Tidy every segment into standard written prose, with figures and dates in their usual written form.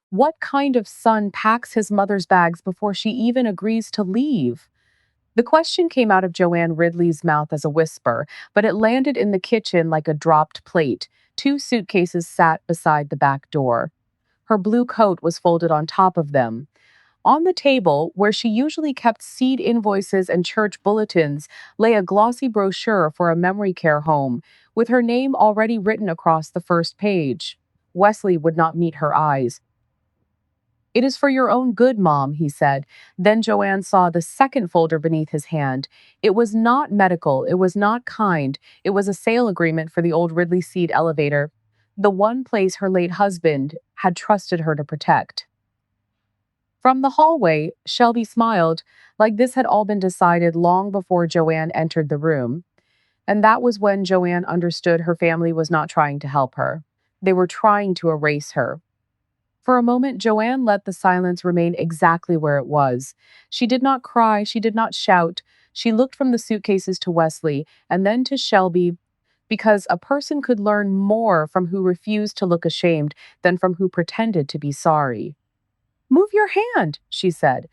What kind of son packs his mother's bags before she even agrees to leave? The question came out of Joanne Ridley's mouth as a whisper, but it landed in the kitchen like a dropped plate. Two suitcases sat beside the back door. Her blue coat was folded on top of them. On the table, where she usually kept seed invoices and church bulletins, lay a glossy brochure for a memory care home, with her name already written across the first page. Wesley would not meet her eyes. "It is for your own good, Mom," he said. Then Joanne saw the second folder beneath his hand. It was not medical, it was not kind, it was a sale agreement for the old Ridley Seed elevator, the one place her late husband had trusted her to protect. From the hallway, Shelby smiled, like this had all been decided long before Joanne entered the room. And that was when Joanne understood her family was not trying to help her. They were trying to erase her. For a moment, Joanne let the silence remain exactly where it was. She did not cry, she did not shout. She looked from the suitcases to Wesley and then to Shelby, because a person could learn more from who refused to look ashamed than from who pretended to be sorry. "Move your hand," she said.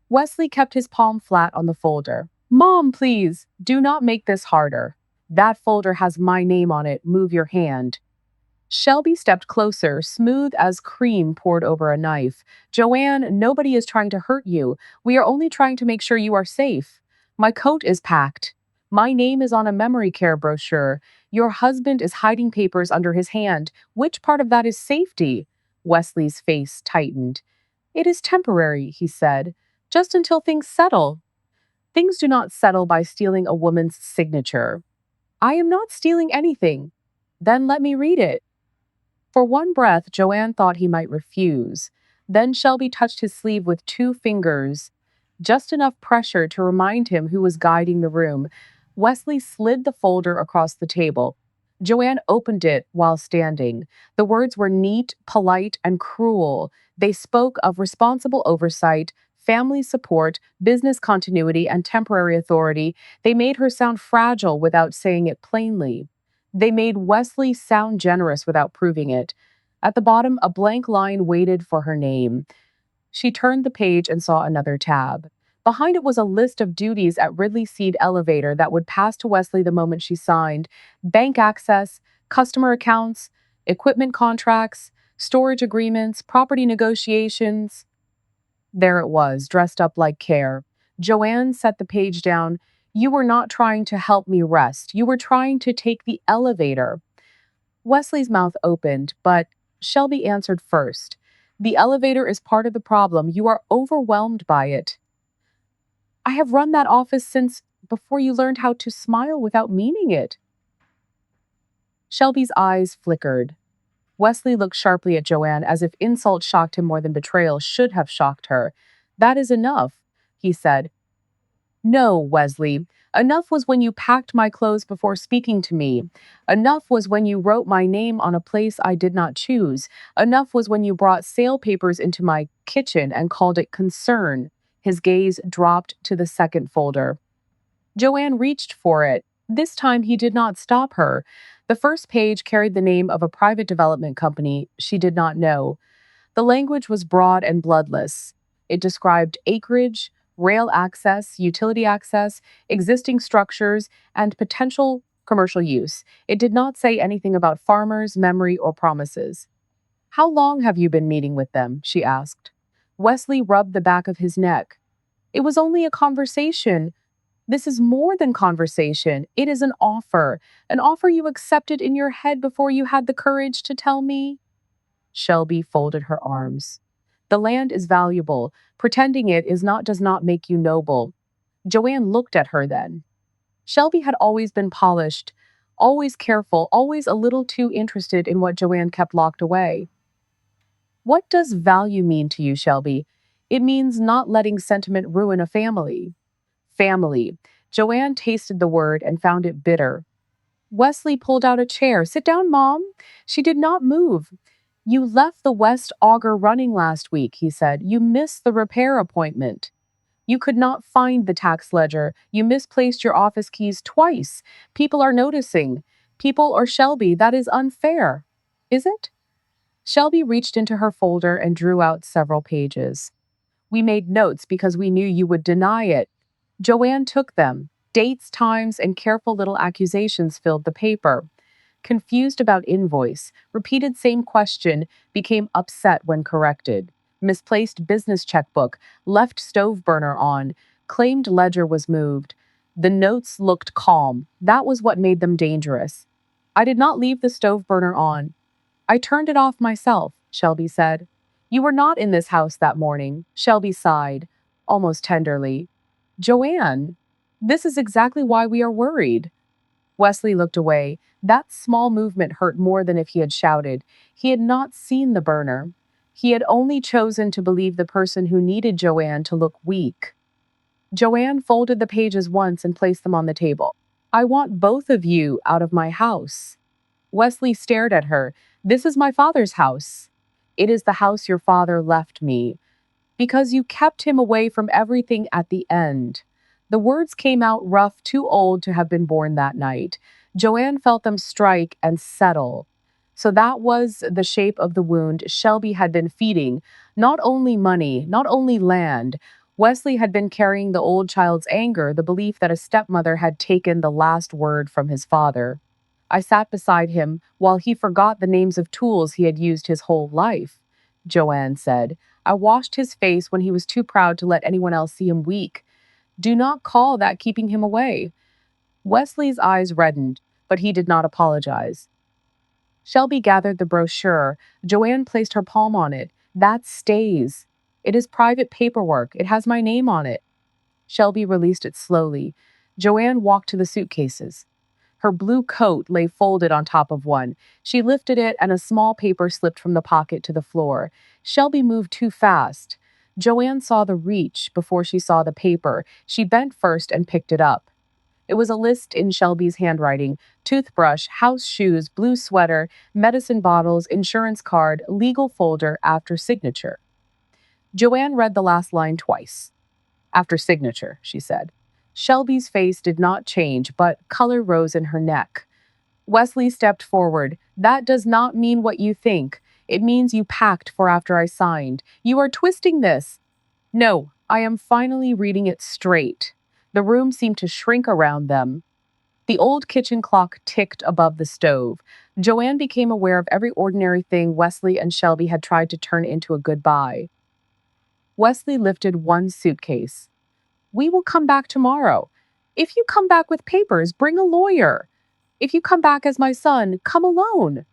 Wesley kept his palm flat on the folder. "Mom, please, do not make this harder. That folder has my name on it. Move your hand." Shelby stepped closer, smooth as cream poured over a knife. "Joanne, nobody is trying to hurt you. We are only trying to make sure you are safe. My coat is packed. My name is on a memory care brochure. Your husband is hiding papers under his hand. Which part of that is safety?" Wesley's face tightened. "It is temporary," he said, "just until things settle." "Things do not settle by stealing a woman's signature." "I am not stealing anything." "Then let me read it." For one breath, Joanne thought he might refuse. Then Shelby touched his sleeve with two fingers, just enough pressure to remind him who was guiding the room. Wesley slid the folder across the table. Joanne opened it while standing. The words were neat, polite, and cruel. They spoke of responsible oversight, family support, business continuity, and temporary authority. They made her sound fragile without saying it plainly. They made Wesley sound generous without proving it. At the bottom, a blank line waited for her name. She turned the page and saw another tab. Behind it was a list of duties at Ridley Seed Elevator that would pass to Wesley the moment she signed: bank access, customer accounts, equipment contracts, storage agreements, property negotiations. There it was, dressed up like care. Joanne set the page down. "You were not trying to help me rest. You were trying to take the elevator." Wesley's mouth opened, but Shelby answered first. "The elevator is part of the problem. You are overwhelmed by it." "I have run that office since before you learned how to smile without meaning it." Shelby's eyes flickered. Wesley looked sharply at Joanne as if insult shocked him more than betrayal should have shocked her. "That is enough," he said. "No, Wesley. Enough was when you packed my clothes before speaking to me. Enough was when you wrote my name on a place I did not choose. Enough was when you brought sale papers into my kitchen and called it concern." His gaze dropped to the second folder. Joanne reached for it. This time he did not stop her. The first page carried the name of a private development company she did not know. The language was broad and bloodless. It described acreage, rail access, utility access, existing structures, and potential commercial use. It did not say anything about farmers, memory, or promises. "How long have you been meeting with them?" she asked. Wesley rubbed the back of his neck. "It was only a conversation." "This is more than conversation. It is an offer. An offer you accepted in your head before you had the courage to tell me." Shelby folded her arms. "The land is valuable. Pretending it is not does not make you noble." Joanne looked at her then. Shelby had always been polished, always careful, always a little too interested in what Joanne kept locked away. "What does value mean to you, Shelby?" "It means not letting sentiment ruin a family." Family. Joanne tasted the word and found it bitter. Wesley pulled out a chair. "Sit down, Mom." She did not move. "You left the West Auger running last week," he said. "You missed the repair appointment. You could not find the tax ledger. You misplaced your office keys twice. People are noticing. People or Shelby, that is unfair. Is it?" Shelby reached into her folder and drew out several pages. We made notes because we knew you would deny it. Joanne took them. Dates, times, and careful little accusations filled the paper. Confused about invoice, repeated same question, became upset when corrected. Misplaced business checkbook, left stove burner on, claimed ledger was moved. The notes looked calm. That was what made them dangerous. I did not leave the stove burner on. I turned it off myself, Shelby said. You were not in this house that morning, Shelby sighed, almost tenderly. Joanne, this is exactly why we are worried. Wesley looked away. That small movement hurt more than if he had shouted. He had not seen the burner. He had only chosen to believe the person who needed Joanne to look weak. Joanne folded the pages once and placed them on the table. I want both of you out of my house. Wesley stared at her. This is my father's house. It is the house your father left me. Because you kept him away from everything at the end. The words came out rough, too old to have been born that night. Joanne felt them strike and settle. So that was the shape of the wound Shelby had been feeding. Not only money, not only land. Wesley had been carrying the old child's anger, the belief that a stepmother had taken the last word from his father. I sat beside him while he forgot the names of tools he had used his whole life, Joanne said. I washed his face when he was too proud to let anyone else see him weak. Do not call that keeping him away. Wesley's eyes reddened, but he did not apologize. Shelby gathered the brochure. Joanne placed her palm on it. That stays. It is private paperwork. It has my name on it. Shelby released it slowly. Joanne walked to the suitcases. Her blue coat lay folded on top of one. She lifted it, and a small paper slipped from the pocket to the floor. Shelby moved too fast. Joanne saw the reach before she saw the paper. She bent first and picked it up. It was a list in Shelby's handwriting: toothbrush, house shoes, blue sweater, medicine bottles, insurance card, legal folder, after signature. Joanne read the last line twice. After signature, she said. Shelby's face did not change, but color rose in her neck. Wesley stepped forward. That does not mean what you think. It means you packed for after I signed. You are twisting this. No, I am finally reading it straight. The room seemed to shrink around them. The old kitchen clock ticked above the stove. Joanne became aware of every ordinary thing Wesley and Shelby had tried to turn into a goodbye. Wesley lifted one suitcase. We will come back tomorrow. If you come back with papers, bring a lawyer. If you come back as my son, come alone.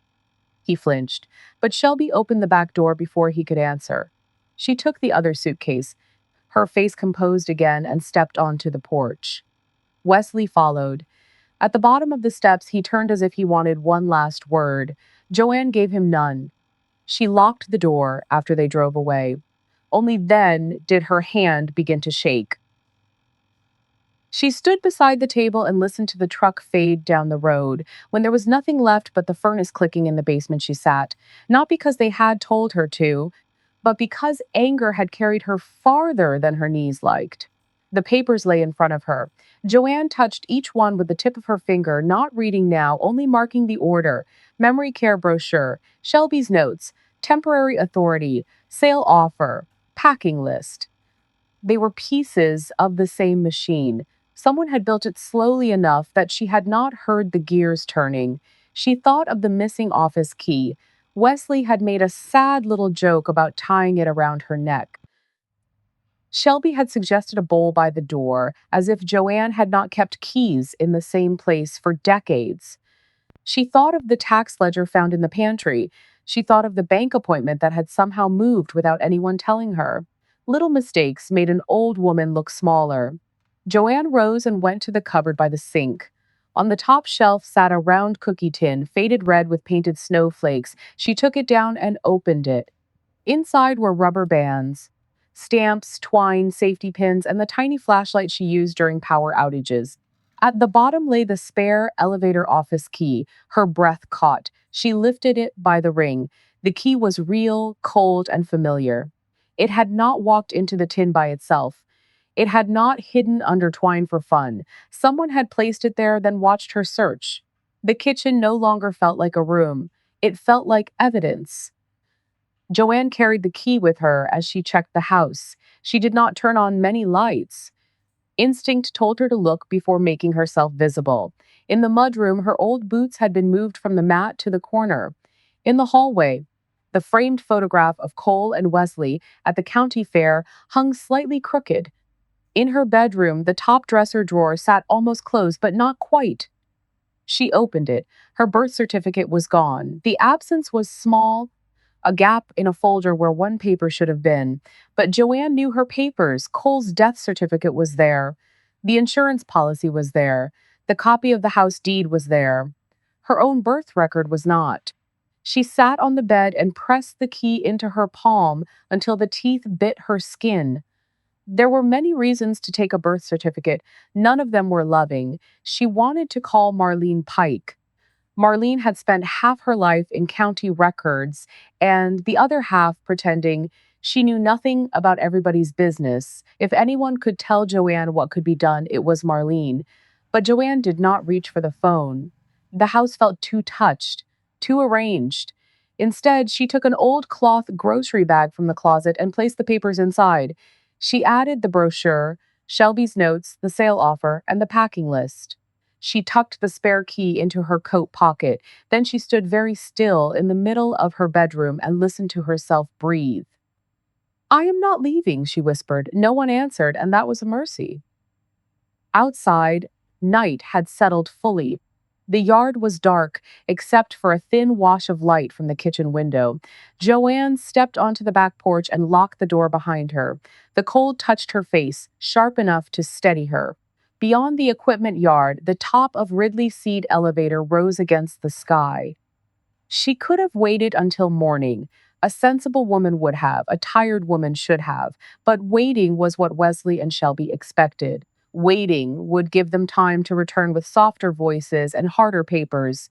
He flinched, but Shelby opened the back door before he could answer. She took the other suitcase, her face composed again, and stepped onto the porch. Wesley followed. At the bottom of the steps, he turned as if he wanted one last word. Joanne gave him none. She locked the door after they drove away. Only then did her hand begin to shake. She stood beside the table and listened to the truck fade down the road. When there was nothing left but the furnace clicking in the basement, she sat, not because they had told her to, but because anger had carried her farther than her knees liked. The papers lay in front of her. Joanne touched each one with the tip of her finger, not reading now, only marking the order: memory care brochure, Shelby's notes, temporary authority, sale offer, packing list. They were pieces of the same machine. Someone had built it slowly enough that she had not heard the gears turning. She thought of the missing office key. Wesley had made a sad little joke about tying it around her neck. Shelby had suggested a bowl by the door, as if Joanne had not kept keys in the same place for decades. She thought of the tax ledger found in the pantry. She thought of the bank appointment that had somehow moved without anyone telling her. Little mistakes made an old woman look smaller. Joanne rose and went to the cupboard by the sink. On the top shelf sat a round cookie tin, faded red with painted snowflakes. She took it down and opened it. Inside were rubber bands, stamps, twine, safety pins, and the tiny flashlight she used during power outages. At the bottom lay the spare elevator office key. Her breath caught. She lifted it by the ring. The key was real, cold, and familiar. It had not walked into the tin by itself. It had not hidden under twine for fun. Someone had placed it there, then watched her search. The kitchen no longer felt like a room. It felt like evidence. Joanne carried the key with her as she checked the house. She did not turn on many lights. Instinct told her to look before making herself visible. In the mudroom, her old boots had been moved from the mat to the corner. In the hallway, the framed photograph of Cole and Wesley at the county fair hung slightly crooked. In her bedroom, the top dresser drawer sat almost closed, but not quite. She opened it. Her birth certificate was gone. The absence was small, a gap in a folder where one paper should have been. But Joanne knew her papers. Cole's death certificate was there. The insurance policy was there. The copy of the house deed was there. Her own birth record was not. She sat on the bed and pressed the key into her palm until the teeth bit her skin. There were many reasons to take a birth certificate. None of them were loving. She wanted to call Marlene Pike. Marlene had spent half her life in county records and the other half pretending she knew nothing about everybody's business. If anyone could tell Joanne what could be done, it was Marlene. But Joanne did not reach for the phone. The house felt too touched, too arranged. Instead, she took an old cloth grocery bag from the closet and placed the papers inside. She added the brochure, Shelby's notes, the sale offer, and the packing list. She tucked the spare key into her coat pocket. Then she stood very still in the middle of her bedroom and listened to herself breathe. I am not leaving, she whispered. No one answered, and that was a mercy. Outside, night had settled fully. The yard was dark, except for a thin wash of light from the kitchen window. Joanne stepped onto the back porch and locked the door behind her. The cold touched her face, sharp enough to steady her. Beyond the equipment yard, the top of Ridley's seed elevator rose against the sky. She could have waited until morning. A sensible woman would have, a tired woman should have, but waiting was what Wesley and Shelby expected. Waiting would give them time to return with softer voices and harder papers.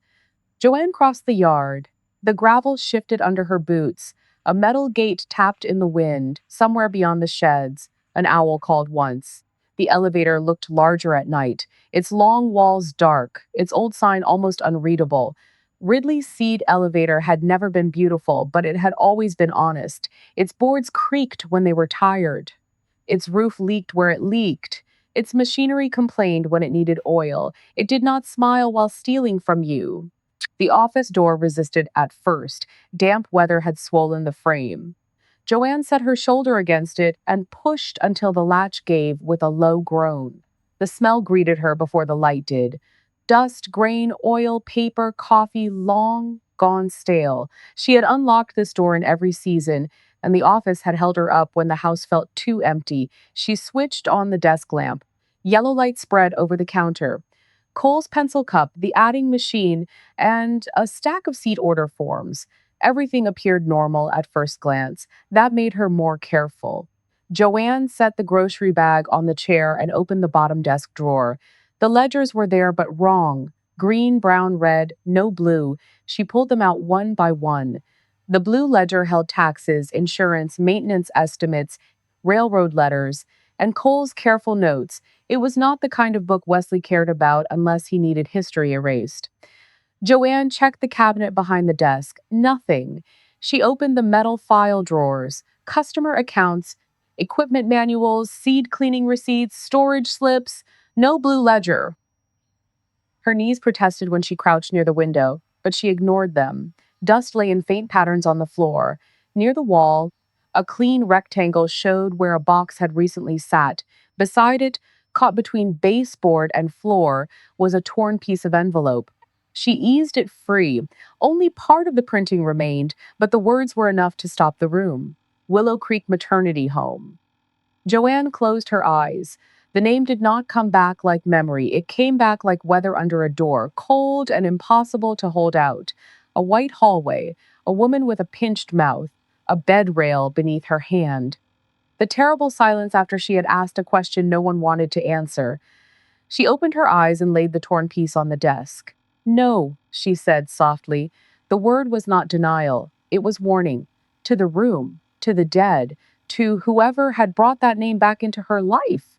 Joanne crossed the yard. The gravel shifted under her boots. A metal gate tapped in the wind, somewhere beyond the sheds. An owl called once. The elevator looked larger at night, its long walls dark, its old sign almost unreadable. Ridley's seed elevator had never been beautiful, but it had always been honest. Its boards creaked when they were tired. Its roof leaked where it leaked. Its machinery complained when it needed oil. It did not smile while stealing from you. The office door resisted at first. Damp weather had swollen the frame. Joanne set her shoulder against it and pushed until the latch gave with a low groan. The smell greeted her before the light did. Dust, grain, oil, paper, coffee, long gone stale. She had unlocked this door in every season, and the office had held her up when the house felt too empty. She switched on the desk lamp. Yellow light spread over the counter. Cole's pencil cup, the adding machine, and a stack of seat order forms. Everything appeared normal at first glance. That made her more careful. Joanne set the grocery bag on the chair and opened the bottom desk drawer. The ledgers were there, but wrong. Green, brown, red, no blue. She pulled them out one by one. The blue ledger held taxes, insurance, maintenance estimates, railroad letters, and Cole's careful notes. It was not the kind of book Wesley cared about unless he needed history erased. Joanne checked the cabinet behind the desk. Nothing. She opened the metal file drawers, customer accounts, equipment manuals, seed cleaning receipts, storage slips. No blue ledger. Her knees protested when she crouched near the window, but she ignored them. Dust lay in faint patterns on the floor. Near the wall, a clean rectangle showed where a box had recently sat. Beside it, caught between baseboard and floor, was a torn piece of envelope. She eased it free. Only part of the printing remained, but the words were enough to stop the room. Willow Creek Maternity Home. Joanne closed her eyes. The name did not come back like memory. It came back like weather under a door, cold and impossible to hold out. A white hallway, a woman with a pinched mouth, a bed rail beneath her hand. The terrible silence after she had asked a question no one wanted to answer. She opened her eyes and laid the torn piece on the desk. No, she said softly. The word was not denial. It was warning. To the room, to the dead, to whoever had brought that name back into her life.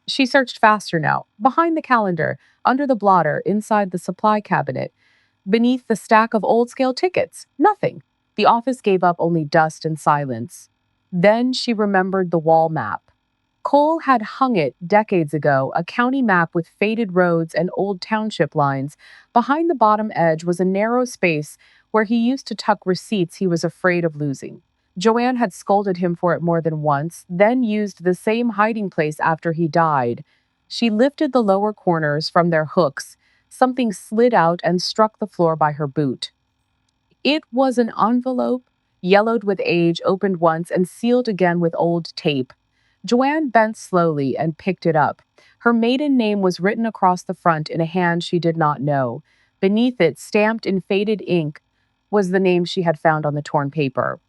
She searched faster now, behind the calendar, under the blotter, inside the supply cabinet, beneath the stack of old scale tickets. Nothing. The office gave up only dust and silence. Then she remembered the wall map. Cole had hung it decades ago, a county map with faded roads and old township lines. Behind the bottom edge was a narrow space where he used to tuck receipts he was afraid of losing. Joanne had scolded him for it more than once, then used the same hiding place after he died. She lifted the lower corners from their hooks. Something slid out and struck the floor by her boot. It was an envelope, yellowed with age, opened once and sealed again with old tape. Joanne bent slowly and picked it up. Her maiden name was written across the front in a hand she did not know. Beneath it, stamped in faded ink, was the name she had found on the torn paper.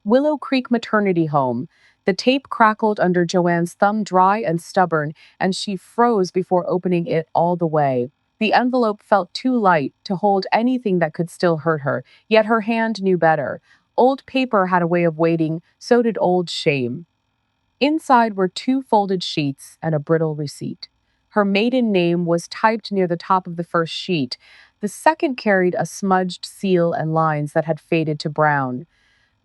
Willow Creek Maternity Home. The tape crackled under Joanne's thumb, dry and stubborn, and she froze before opening it all the way. The envelope felt too light to hold anything that could still hurt her, yet her hand knew better. Old paper had a way of waiting, so did old shame. Inside were two folded sheets and a brittle receipt. Her maiden name was typed near the top of the first sheet. The second carried a smudged seal and lines that had faded to brown.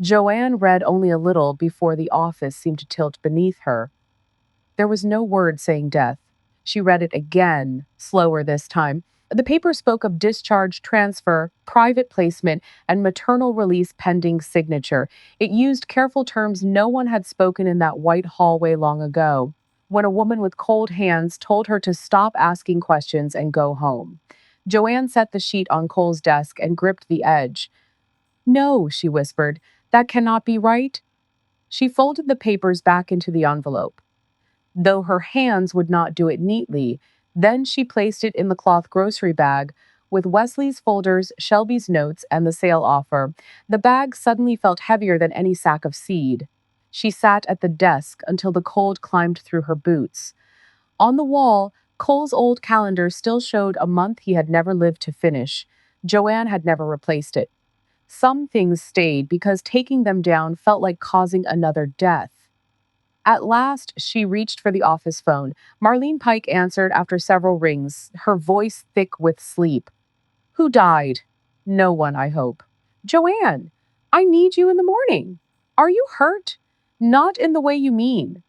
Joanne read only a little before the office seemed to tilt beneath her. There was no word saying death. She read it again, slower this time. The paper spoke of discharge, transfer, private placement, and maternal release pending signature. It used careful terms no one had spoken in that white hallway long ago, when a woman with cold hands told her to stop asking questions and go home. Joanne set the sheet on Cole's desk and gripped the edge. "No," she whispered, "that cannot be right." She folded the papers back into the envelope, though her hands would not do it neatly. Then she placed it in the cloth grocery bag with Wesley's folders, Shelby's notes, and the sale offer. The bag suddenly felt heavier than any sack of seed. She sat at the desk until the cold climbed through her boots. On the wall, Cole's old calendar still showed a month he had never lived to finish. Joanne had never replaced it. Some things stayed because taking them down felt like causing another death. At last, she reached for the office phone. Marlene Pike answered after several rings, her voice thick with sleep. "Who died?" "No one, I hope." "Joanne, I need you in the morning." "Are you hurt?" "Not in the way you mean."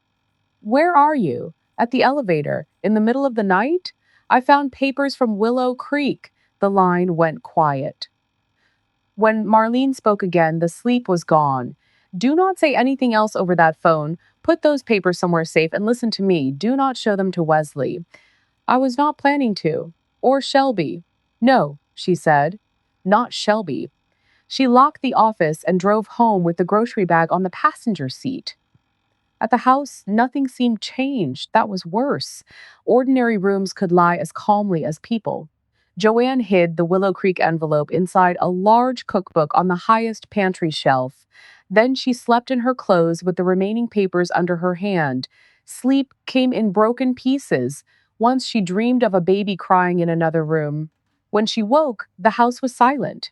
"Where are you?" "At the elevator. In the middle of the night?" "I found papers from Willow Creek." The line went quiet. When Marlene spoke again, the sleep was gone. "Do not say anything else over that phone. Put those papers somewhere safe and listen to me. Do not show them to Wesley." "I was not planning to." "Or Shelby." "No," she said. "Not Shelby." She locked the office and drove home with the grocery bag on the passenger seat. At the house, nothing seemed changed. That was worse. Ordinary rooms could lie as calmly as people. Joanne hid the Willow Creek envelope inside a large cookbook on the highest pantry shelf. Then she slept in her clothes with the remaining papers under her hand. Sleep came in broken pieces. Once she dreamed of a baby crying in another room. When she woke, the house was silent.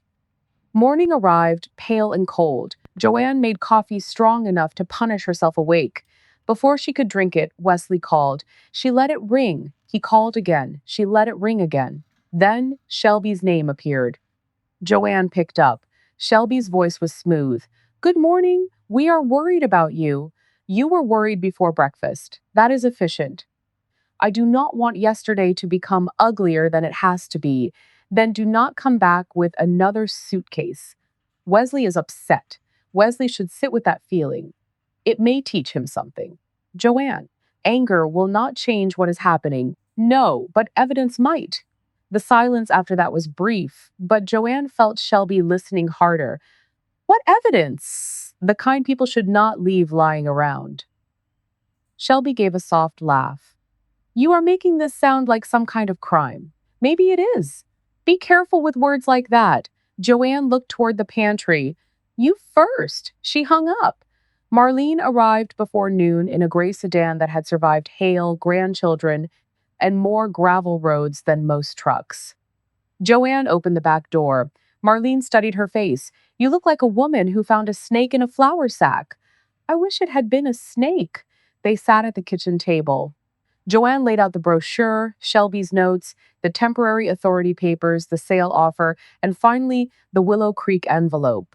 Morning arrived, pale and cold. Joanne made coffee strong enough to punish herself awake. Before she could drink it, Wesley called. She let it ring. He called again. She let it ring again. Then Shelby's name appeared. Joanne picked up. Shelby's voice was smooth. "Good morning. We are worried about you. You were worried before breakfast. That is efficient. I do not want yesterday to become uglier than it has to be. Then do not come back with another suitcase." Wesley is upset. Wesley should sit with that feeling. It may teach him something. Joanne, anger will not change what is happening. No, but evidence might. The silence after that was brief, but Joanne felt Shelby listening harder. What evidence? The kind people should not leave lying around. Shelby gave a soft laugh. "You are making this sound like some kind of crime. Maybe it is. Be careful with words like that." Joanne looked toward the pantry. "You first." She hung up. Marlene arrived before noon in a gray sedan that had survived hail, grandchildren, and more gravel roads than most trucks. Joanne opened the back door. Marlene studied her face. "You look like a woman who found a snake in a flour sack." "I wish it had been a snake." They sat at the kitchen table. Joanne laid out the brochure, Shelby's notes, the temporary authority papers, the sale offer, and finally the Willow Creek envelope.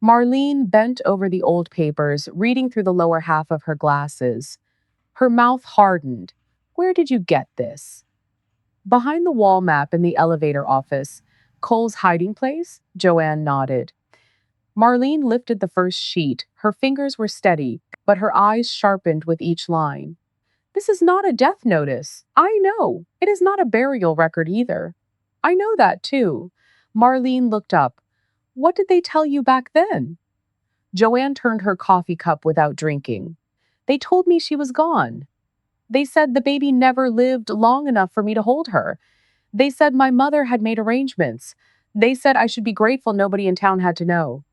Marlene bent over the old papers, reading through the lower half of her glasses. Her mouth hardened. Where did you get this? Behind the wall map in the elevator office. Cole's hiding place? Joanne nodded. Marlene lifted the first sheet. Her fingers were steady, but her eyes sharpened with each line. This is not a death notice. I know. It is not a burial record either. I know that too. Marlene looked up. What did they tell you back then? Joanne turned her coffee cup without drinking. They told me she was gone. They said the baby never lived long enough for me to hold her. They said my mother had made arrangements. They said I should be grateful nobody in town had to know.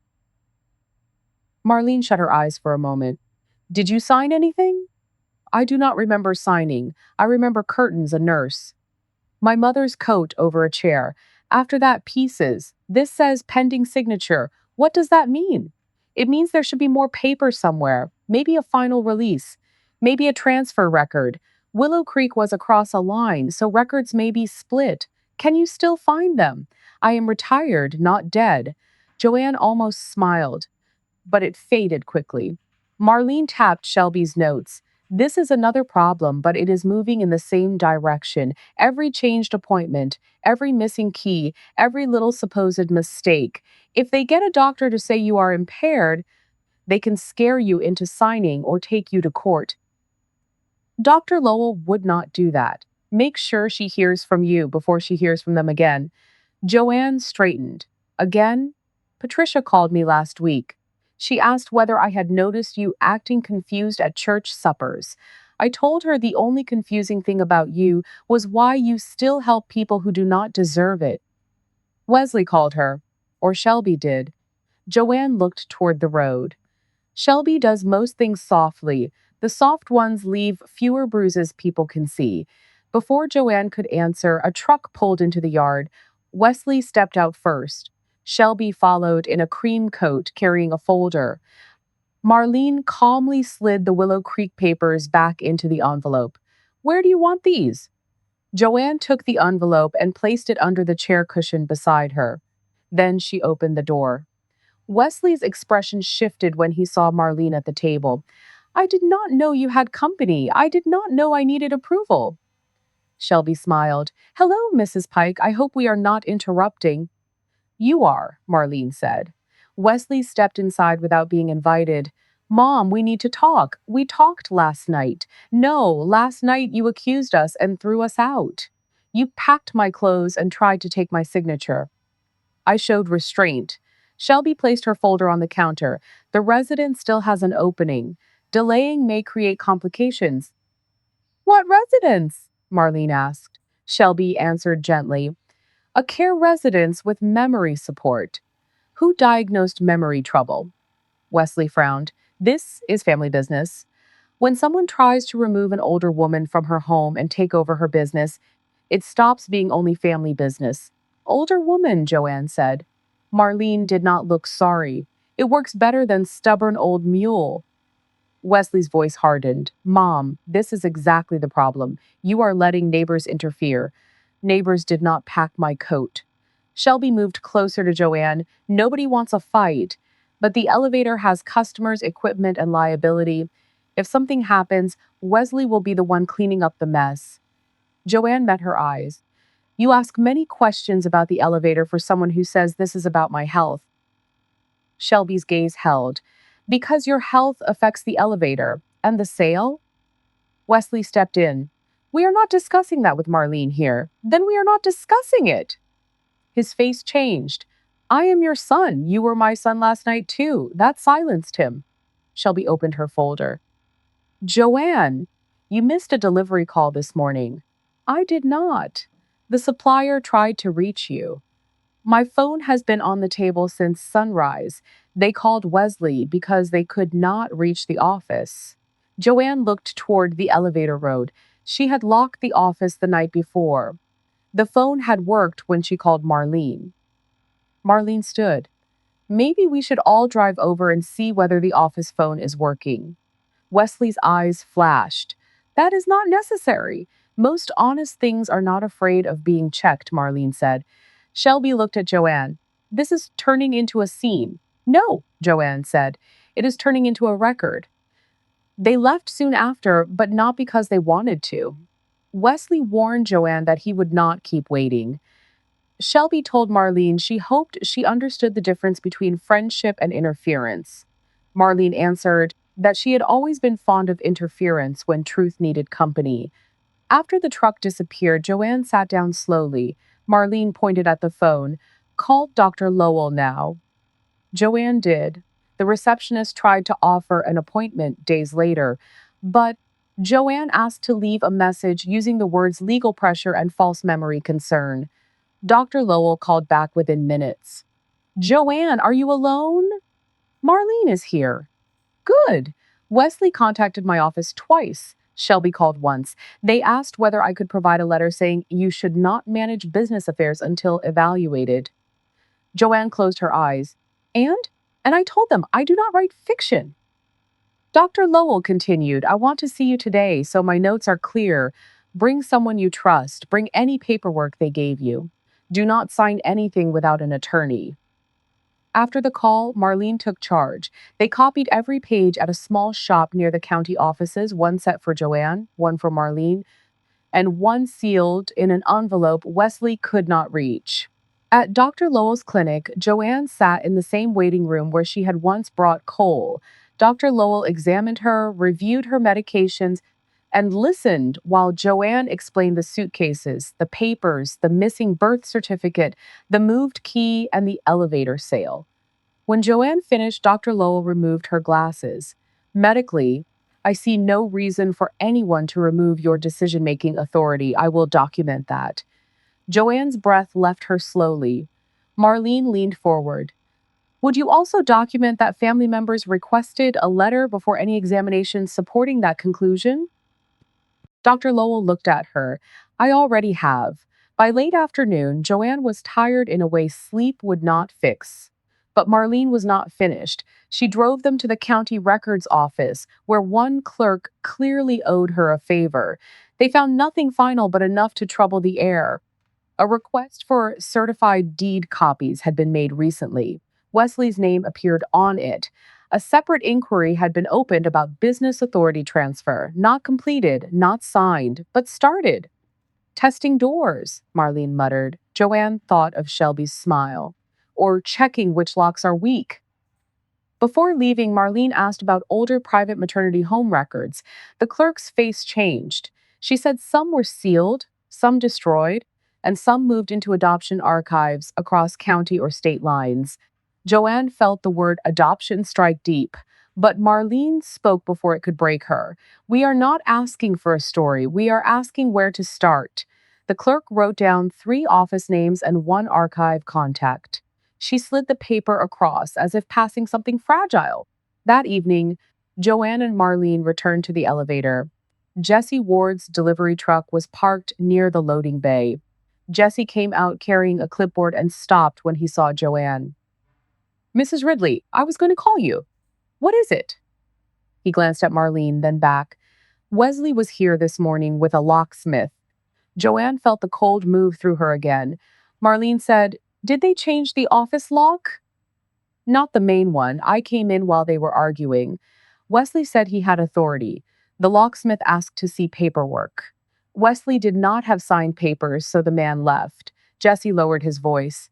Marlene shut her eyes for a moment. Did you sign anything? I do not remember signing. I remember curtains, a nurse. My mother's coat over a chair. After that, pieces. This says pending signature. What does that mean? It means there should be more paper somewhere. Maybe a final release. Maybe a transfer record. Willow Creek was across a line, so records may be split. Can you still find them? I am retired, not dead. Joanne almost smiled, but it faded quickly. Marlene tapped Shelby's notes. This is another problem, but it is moving in the same direction. Every changed appointment, every missing key, every little supposed mistake. If they get a doctor to say you are impaired, they can scare you into signing or take you to court. Dr. Lowell would not do that. Make sure she hears from you before she hears from them again. Joanne straightened. Again? Patricia called me last week. She asked whether I had noticed you acting confused at church suppers. I told her the only confusing thing about you was why you still help people who do not deserve it. Wesley called her, or Shelby did. Joanne looked toward the road. Shelby does most things softly. The soft ones leave fewer bruises people can see. Before Joanne could answer, a truck pulled into the yard. Wesley stepped out first. Shelby followed in a cream coat carrying a folder. Marlene calmly slid the Willow Creek papers back into the envelope. Where do you want these? Joanne took the envelope and placed it under the chair cushion beside her. Then she opened the door. Wesley's expression shifted when he saw Marlene at the table. I did not know you had company. I did not know I needed approval. Shelby smiled. Hello, Mrs. Pike. I hope we are not interrupting. You are, Marlene said. Wesley stepped inside without being invited. Mom, we need to talk. We talked last night. No, last night you accused us and threw us out. You packed my clothes and tried to take my signature. I showed restraint. Shelby placed her folder on the counter. The residence still has an opening. Delaying may create complications. What residence? Marlene asked. Shelby answered gently. A care residence with memory support. Who diagnosed memory trouble? Wesley frowned. This is family business. When someone tries to remove an older woman from her home and take over her business, it stops being only family business. Older woman, Joanne said. Marlene did not look sorry. It works better than stubborn old mule. Wesley's voice hardened. Mom, this is exactly the problem. You are letting neighbors interfere. Neighbors did not pack my coat. Shelby moved closer to Joanne. Nobody wants a fight, but the elevator has customers, equipment, and liability. If something happens, Wesley will be the one cleaning up the mess. Joanne met her eyes. You ask many questions about the elevator for someone who says this is about my health. Shelby's gaze held. Because your health affects the elevator. And the sale? Wesley stepped in. We are not discussing that with Marlene here. Then we are not discussing it. His face changed. I am your son. You were my son last night too. That silenced him. Shelby opened her folder. Joanne, you missed a delivery call this morning. I did not. The supplier tried to reach you. My phone has been on the table since sunrise. They called Wesley because they could not reach the office. Joanne looked toward the elevator road. She had locked the office the night before. The phone had worked when she called Marlene. Marlene stood. Maybe we should all drive over and see whether the office phone is working. Wesley's eyes flashed. That is not necessary. Most honest things are not afraid of being checked, Marlene said. Shelby looked at Joanne. This is turning into a scene. No, Joanne said. It is turning into a record. They left soon after, but not because they wanted to. Wesley warned Joanne that he would not keep waiting. Shelby told Marlene she hoped she understood the difference between friendship and interference. Marlene answered that she had always been fond of interference when truth needed company. After the truck disappeared, Joanne sat down slowly. Marlene pointed at the phone. Called Dr. Lowell now. Joanne did. The receptionist tried to offer an appointment days later, but Joanne asked to leave a message using the words legal pressure and false memory concern. Dr. Lowell called back within minutes. Joanne, are you alone? Marlene is here. Good. Wesley contacted my office twice. Shelby called once. They asked whether I could provide a letter saying you should not manage business affairs until evaluated. Joanne closed her eyes. And? And I told them I do not write fiction. Dr. Lowell continued, I want to see you today, so my notes are clear. Bring someone you trust. Bring any paperwork they gave you. Do not sign anything without an attorney. After the call, Marlene took charge. They copied every page at a small shop near the county offices, one set for Joanne, one for Marlene, and one sealed in an envelope Wesley could not reach. At Dr. Lowell's clinic, Joanne sat in the same waiting room where she had once brought Cole. Dr. Lowell examined her, reviewed her medications, and listened while Joanne explained the suitcases, the papers, the missing birth certificate, the moved key, and the elevator sale. When Joanne finished, Dr. Lowell removed her glasses. Medically, I see no reason for anyone to remove your decision making authority. I will document that. Joanne's breath left her slowly. Marlene leaned forward. Would you also document that family members requested a letter before any examination supporting that conclusion? Dr. Lowell looked at her. I already have. By late afternoon, Joanne was tired in a way sleep would not fix. But Marlene was not finished. She drove them to the county records office, where one clerk clearly owed her a favor. They found nothing final but enough to trouble the air. A request for certified deed copies had been made recently. Wesley's name appeared on it. A separate inquiry had been opened about business authority transfer, not completed, not signed, but started. Testing doors, Marlene muttered. Joanne thought of Shelby's smile. Or checking which locks are weak. Before leaving, Marlene asked about older private maternity home records. The clerk's face changed. She said some were sealed, some destroyed, and some moved into adoption archives across county or state lines. Joanne felt the word adoption strike deep, but Marlene spoke before it could break her. We are not asking for a story. We are asking where to start. The clerk wrote down 3 office names and 1 archive contact. She slid the paper across as if passing something fragile. That evening, Joanne and Marlene returned to the elevator. Jesse Ward's delivery truck was parked near the loading bay. Jesse came out carrying a clipboard and stopped when he saw Joanne. Mrs. Ridley, I was going to call you. What is it? He glanced at Marlene, then back. Wesley was here this morning with a locksmith. Joanne felt the cold move through her again. Marlene said, Did they change the office lock? Not the main one. I came in while they were arguing. Wesley said he had authority. The locksmith asked to see paperwork. Wesley did not have signed papers, so the man left. Jesse lowered his voice.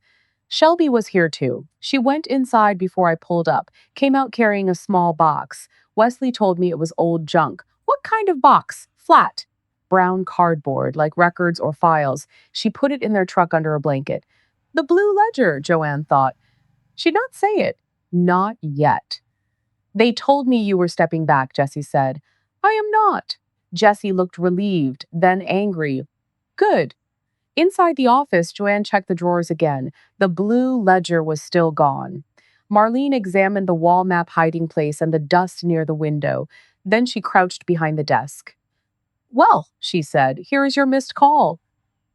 Shelby was here too. She went inside before I pulled up, came out carrying a small box. Wesley told me it was old junk. What kind of box? Flat. Brown cardboard, like records or files. She put it in their truck under a blanket. The blue ledger, Joanne thought. She'd not say it. Not yet. They told me you were stepping back, Jesse said. I am not. Jesse looked relieved, then angry. Good. Inside the office, Joanne checked the drawers again. The blue ledger was still gone. Marlene examined the wall map hiding place and the dust near the window. Then she crouched behind the desk. Well, she said, here is your missed call.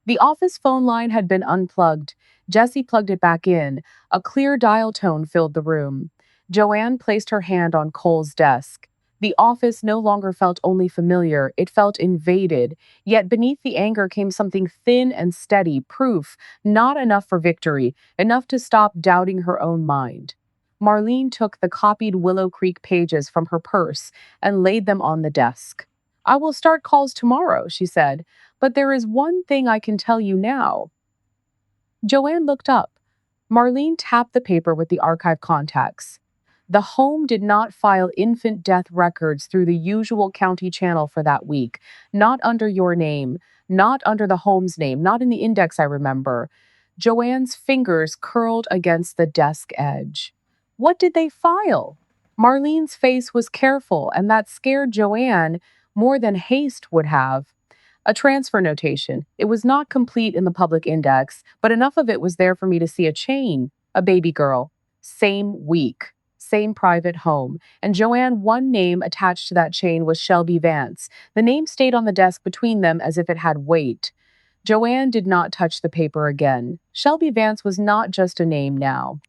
The office phone line had been unplugged. Jesse plugged it back in. A clear dial tone filled the room. Joanne placed her hand on Cole's desk. The office no longer felt only familiar, it felt invaded. Yet beneath the anger came something thin and steady, proof, not enough for victory, enough to stop doubting her own mind. Marlene took the copied Willow Creek pages from her purse and laid them on the desk. I will start calls tomorrow, she said, but there is one thing I can tell you now. Joanne looked up. Marlene tapped the paper with the archive contacts. The home did not file infant death records through the usual county channel for that week, not under your name, not under the home's name, not in the index, I remember. Joanne's fingers curled against the desk edge. What did they file? Marlene's face was careful, and that scared Joanne more than haste would have. A transfer notation. It was not complete in the public index, but enough of it was there for me to see a chain, a baby girl. Same week, same private home. And Joanne, one name attached to that chain was Shelby Vance. The name stayed on the desk between them as if it had weight. Joanne did not touch the paper again. Shelby Vance was not just a name now.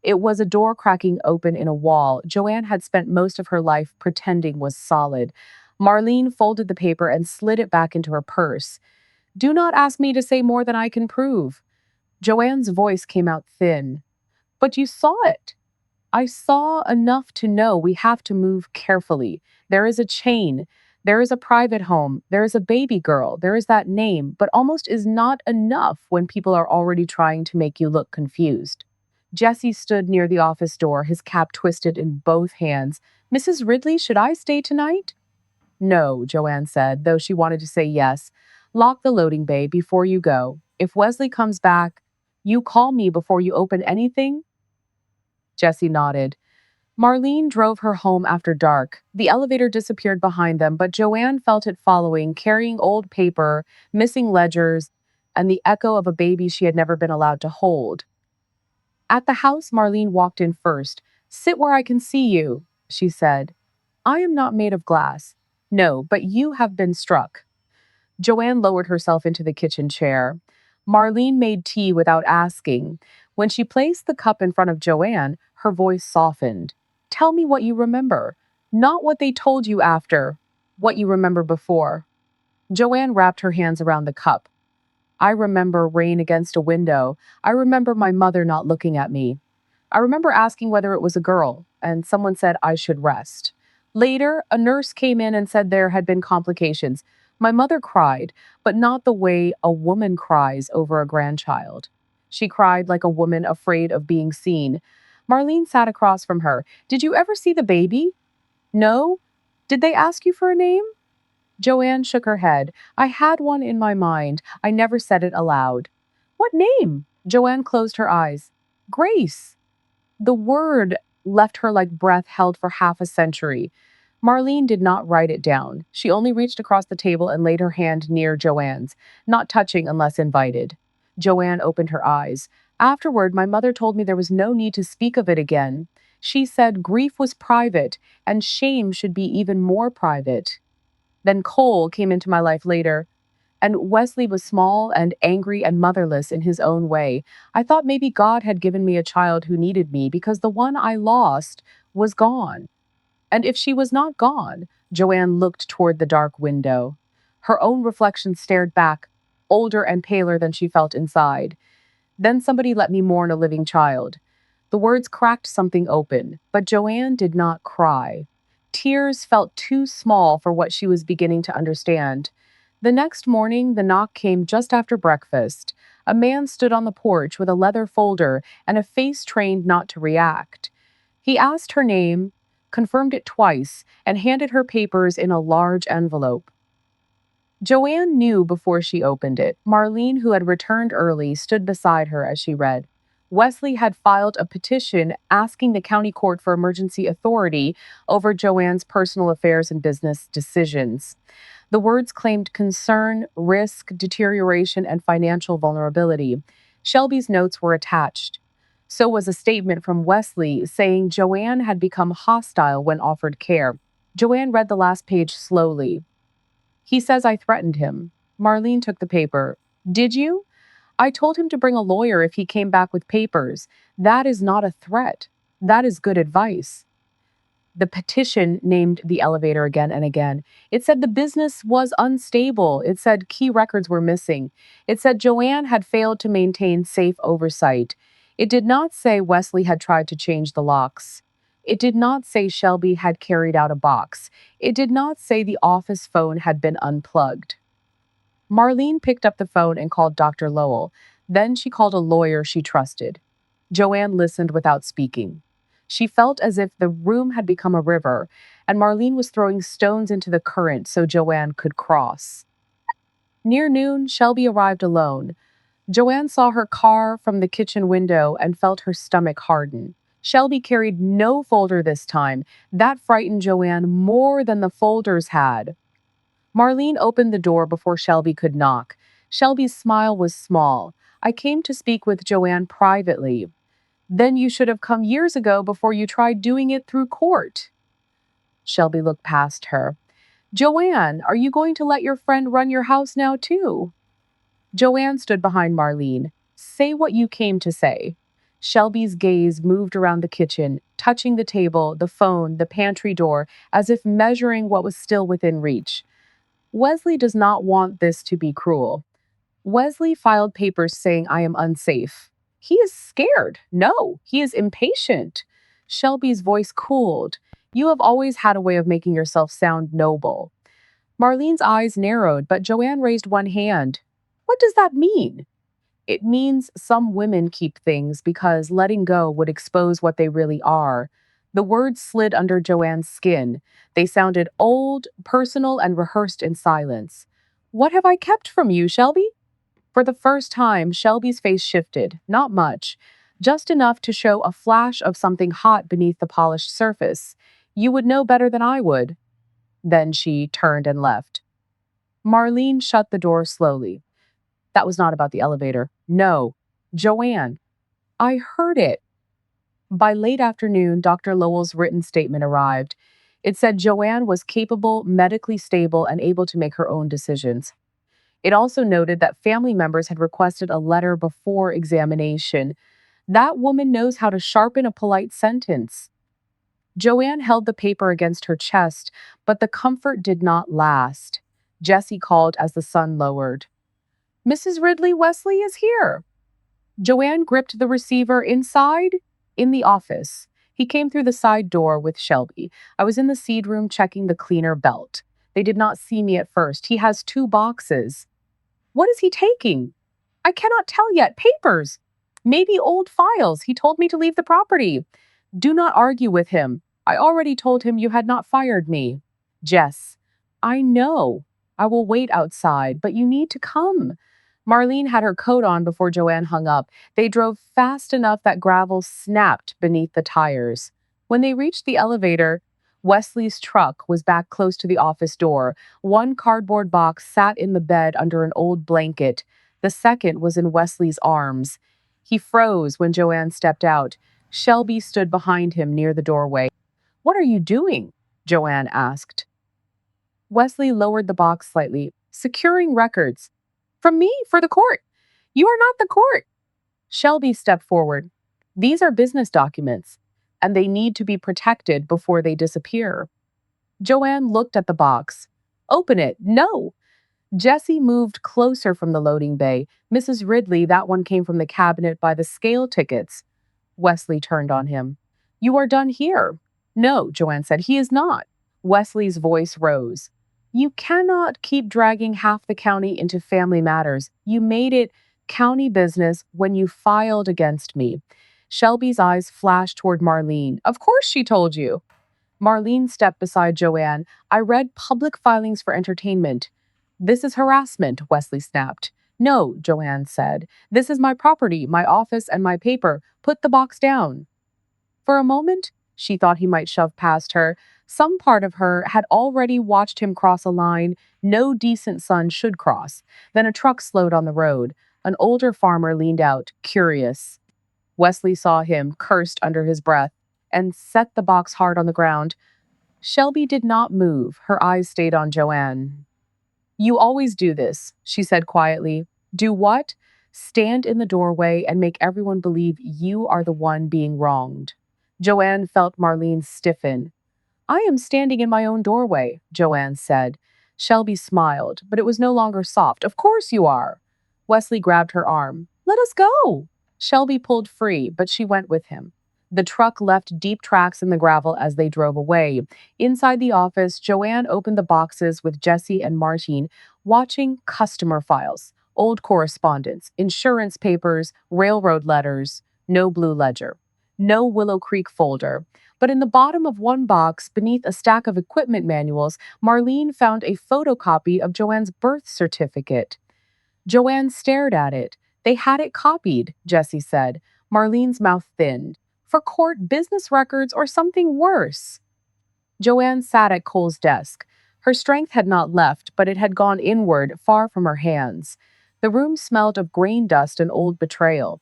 It was a door cracking open in a wall Joanne had spent most of her life pretending was solid. Marlene folded the paper and slid it back into her purse. Do not ask me to say more than I can prove. Joanne's voice came out thin. But you saw it. I saw enough to know we have to move carefully. There is a chain. There is a private home. There is a baby girl. There is that name, but almost is not enough when people are already trying to make you look confused. Jesse stood near the office door, his cap twisted in both hands. Mrs. Ridley, should I stay tonight? No, Joanne said, though she wanted to say yes. Lock the loading bay before you go. If Wesley comes back, you call me before you open anything? Jesse nodded. Marlene drove her home after dark. The elevator disappeared behind them, but Joanne felt it following, carrying old paper, missing ledgers, and the echo of a baby she had never been allowed to hold. At the house, Marlene walked in first. Sit where I can see you, she said. I am not made of glass. No, but you have been struck. Joanne lowered herself into the kitchen chair. Marlene made tea without asking. When she placed the cup in front of Joanne, her voice softened. Tell me what you remember. Not what they told you after. What you remember before. Joanne wrapped her hands around the cup. I remember rain against a window. I remember my mother not looking at me. I remember asking whether it was a girl, and someone said I should rest. Later, a nurse came in and said there had been complications. My mother cried, but not the way a woman cries over a grandchild. She cried like a woman afraid of being seen. Marlene sat across from her. Did you ever see the baby? No? Did they ask you for a name? Joanne shook her head. I had one in my mind. I never said it aloud. What name? Joanne closed her eyes. Grace. The word left her like breath held for half a century. Marlene did not write it down. She only reached across the table and laid her hand near Joanne's, not touching unless invited. Joanne opened her eyes. Afterward, my mother told me there was no need to speak of it again. She said grief was private, and shame should be even more private. Then Cole came into my life later, and Wesley was small and angry and motherless in his own way. I thought maybe God had given me a child who needed me because the one I lost was gone. And if she was not gone, Joanne looked toward the dark window. Her own reflection stared back, older and paler than she felt inside. Then somebody let me mourn a living child. The words cracked something open, but Joanne did not cry. Tears felt too small for what she was beginning to understand. The next morning, the knock came just after breakfast. A man stood on the porch with a leather folder and a face trained not to react. He asked her name, confirmed it twice, and handed her papers in a large envelope. Joanne knew before she opened it. Marlene, who had returned early, stood beside her as she read. Wesley had filed a petition asking the county court for emergency authority over Joanne's personal affairs and business decisions. The words claimed concern, risk, deterioration, and financial vulnerability. Shelby's notes were attached. So was a statement from Wesley saying Joanne had become hostile when offered care. Joanne read the last page slowly. He says I threatened him. Marlene took the paper. Did you? I told him to bring a lawyer if he came back with papers. That is not a threat. That is good advice. The petition named the elevator again and again. It said the business was unstable. It said key records were missing. It said Joanne had failed to maintain safe oversight. It did not say Wesley had tried to change the locks. It did not say Shelby had carried out a box. It did not say the office phone had been unplugged. Marlene picked up the phone and called Dr. Lowell. Then she called a lawyer she trusted. Joanne listened without speaking. She felt as if the room had become a river, and Marlene was throwing stones into the current so Joanne could cross. Near noon, Shelby arrived alone. Joanne saw her car from the kitchen window and felt her stomach harden. Shelby carried no folder this time. That frightened Joanne more than the folders had. Marlene opened the door before Shelby could knock. Shelby's smile was small. I came to speak with Joanne privately. Then you should have come years ago before you tried doing it through court. Shelby looked past her. Joanne, are you going to let your friend run your house now, too? Joanne stood behind Marlene. Say what you came to say. Shelby's gaze moved around the kitchen, touching the table, the phone, the pantry door, as if measuring what was still within reach. Wesley does not want this to be cruel. Wesley filed papers saying I am unsafe. He is scared. No, he is impatient. Shelby's voice cooled. You have always had a way of making yourself sound noble. Marlene's eyes narrowed, but Joanne raised one hand. What does that mean? It means some women keep things because letting go would expose what they really are. The words slid under Joanne's skin. They sounded old, personal, and rehearsed in silence. What have I kept from you, Shelby? For the first time, Shelby's face shifted, not much, just enough to show a flash of something hot beneath the polished surface. You would know better than I would. Then she turned and left. Marlene shut the door slowly. That was not about the elevator. No, Joanne. I heard it. By late afternoon, Dr. Lowell's written statement arrived. It said Joanne was capable, medically stable, and able to make her own decisions. It also noted that family members had requested a letter before examination. That woman knows how to sharpen a polite sentence. Joanne held the paper against her chest, but the comfort did not last. Jessie called as the sun lowered. Mrs. Ridley, Wesley is here. Joanne gripped the receiver inside, in the office. He came through the side door with Shelby. I was in the seed room checking the cleaner belt. They did not see me at first. He has 2 boxes. What is he taking? I cannot tell yet. Papers. Maybe old files. He told me to leave the property. Do not argue with him. I already told him you had not fired me. Jess, I know. I will wait outside, but you need to come. Marlene had her coat on before Joanne hung up. They drove fast enough that gravel snapped beneath the tires. When they reached the elevator, Wesley's truck was back close to the office door. One cardboard box sat in the bed under an old blanket. The second was in Wesley's arms. He froze when Joanne stepped out. Shelby stood behind him near the doorway. What are you doing? Joanne asked. Wesley lowered the box slightly. Securing records. From me, for the court. You are not the court. Shelby stepped forward. These are business documents, and they need to be protected before they disappear. Joanne looked at the box. Open it. No. Jessie moved closer from the loading bay. Mrs. Ridley, that one came from the cabinet by the scale tickets. Wesley turned on him. You are done here. No, Joanne said. He is not. Wesley's voice rose. You cannot keep dragging half the county into family matters. You made it county business when you filed against me. Shelby's eyes flashed toward Marlene. Of course she told you. Marlene stepped beside Joanne. I read public filings for entertainment. This is harassment, Wesley snapped. No, Joanne said. This is my property, my office, and my paper. Put the box down. For a moment, she thought he might shove past her. Some part of her had already watched him cross a line no decent son should cross. Then a truck slowed on the road. An older farmer leaned out, curious. Wesley saw him, cursed under his breath, and set the box hard on the ground. Shelby did not move. Her eyes stayed on Joanne. You always do this, she said quietly. Do what? Stand in the doorway and make everyone believe you are the one being wronged. Joanne felt Marlene stiffen. I am standing in my own doorway, Joanne said. Shelby smiled, but it was no longer soft. Of course you are. Wesley grabbed her arm. Let us go. Shelby pulled free, but she went with him. The truck left deep tracks in the gravel as they drove away. Inside the office, Joanne opened the boxes with Jesse and Martine, watching customer files, old correspondence, insurance papers, railroad letters, no blue ledger, no Willow Creek folder. But in the bottom of one box, beneath a stack of equipment manuals, Marlene found a photocopy of Joanne's birth certificate. Joanne stared at it. They had it copied, Jessie said. Marlene's mouth thinned. For court business records or something worse. Joanne sat at Cole's desk. Her strength had not left, but it had gone inward, far from her hands. The room smelled of grain dust and old betrayal.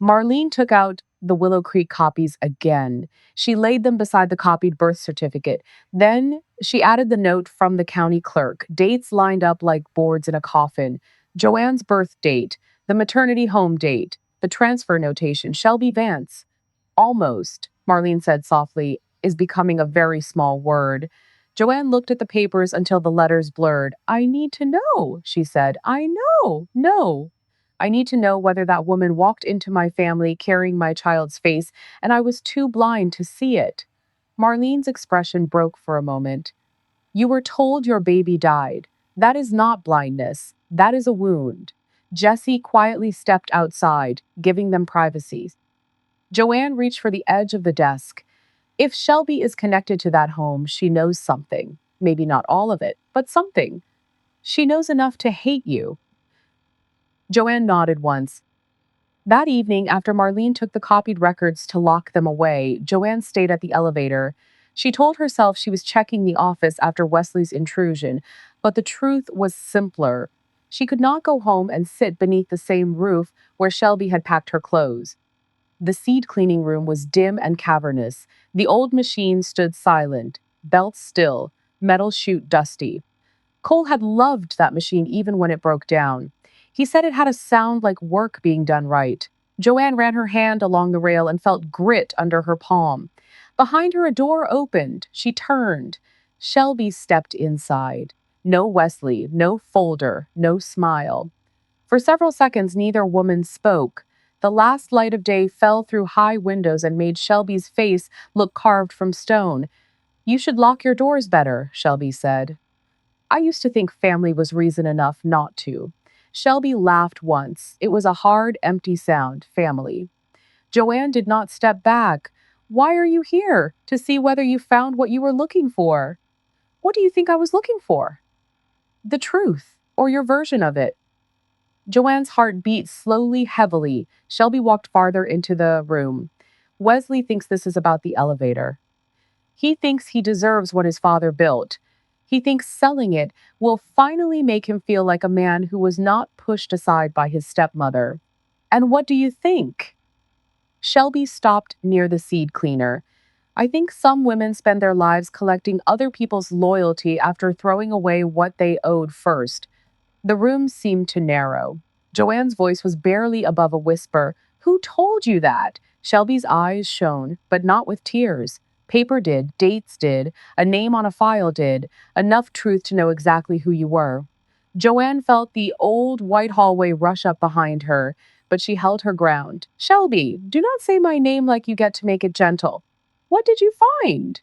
Marlene took out the Willow Creek copies again. She laid them beside the copied birth certificate. Then she added the note from the county clerk, dates lined up like boards in a coffin. Joanne's birth date, the maternity home date, the transfer notation, Shelby Vance. Almost, Marlene said softly, is becoming a very small word. Joanne looked at the papers until the letters blurred. I need to know, she said. I know. No. I need to know whether that woman walked into my family carrying my child's face, and I was too blind to see it. Marlene's expression broke for a moment. You were told your baby died. That is not blindness. That is a wound. Jessie quietly stepped outside, giving them privacy. Joanne reached for the edge of the desk. If Shelby is connected to that home, she knows something. Maybe not all of it, but something. She knows enough to hate you. Joanne nodded once. That evening, after Marlene took the copied records to lock them away, Joanne stayed at the elevator. She told herself she was checking the office after Wesley's intrusion, but the truth was simpler. She could not go home and sit beneath the same roof where Shelby had packed her clothes. The seed cleaning room was dim and cavernous. The old machine stood silent, belt still, metal chute dusty. Cole had loved that machine even when it broke down. He said it had a sound like work being done right. Joanne ran her hand along the rail and felt grit under her palm. Behind her, a door opened. She turned. Shelby stepped inside. No Wesley, no folder, no smile. For several seconds, neither woman spoke. The last light of day fell through high windows and made Shelby's face look carved from stone. You should lock your doors better, Shelby said. I used to think family was reason enough not to. Shelby laughed once. It was a hard, empty sound, family. Joanne did not step back. Why are you here? To see whether you found what you were looking for. What do you think I was looking for? The truth, or your version of it. Joanne's heart beat slowly, heavily. Shelby walked farther into the room. Wesley thinks this is about the elevator. He thinks he deserves what his father built. He thinks selling it will finally make him feel like a man who was not pushed aside by his stepmother. And what do you think? Shelby stopped near the seed cleaner. I think some women spend their lives collecting other people's loyalty after throwing away what they owed first. The room seemed to narrow. Joanne's voice was barely above a whisper. Who told you that? Shelby's eyes shone, but not with tears. Paper did, dates did, a name on a file did, enough truth to know exactly who you were. Joanne felt the old white hallway rush up behind her, but she held her ground. Shelby, do not say my name like you get to make it gentle. What did you find?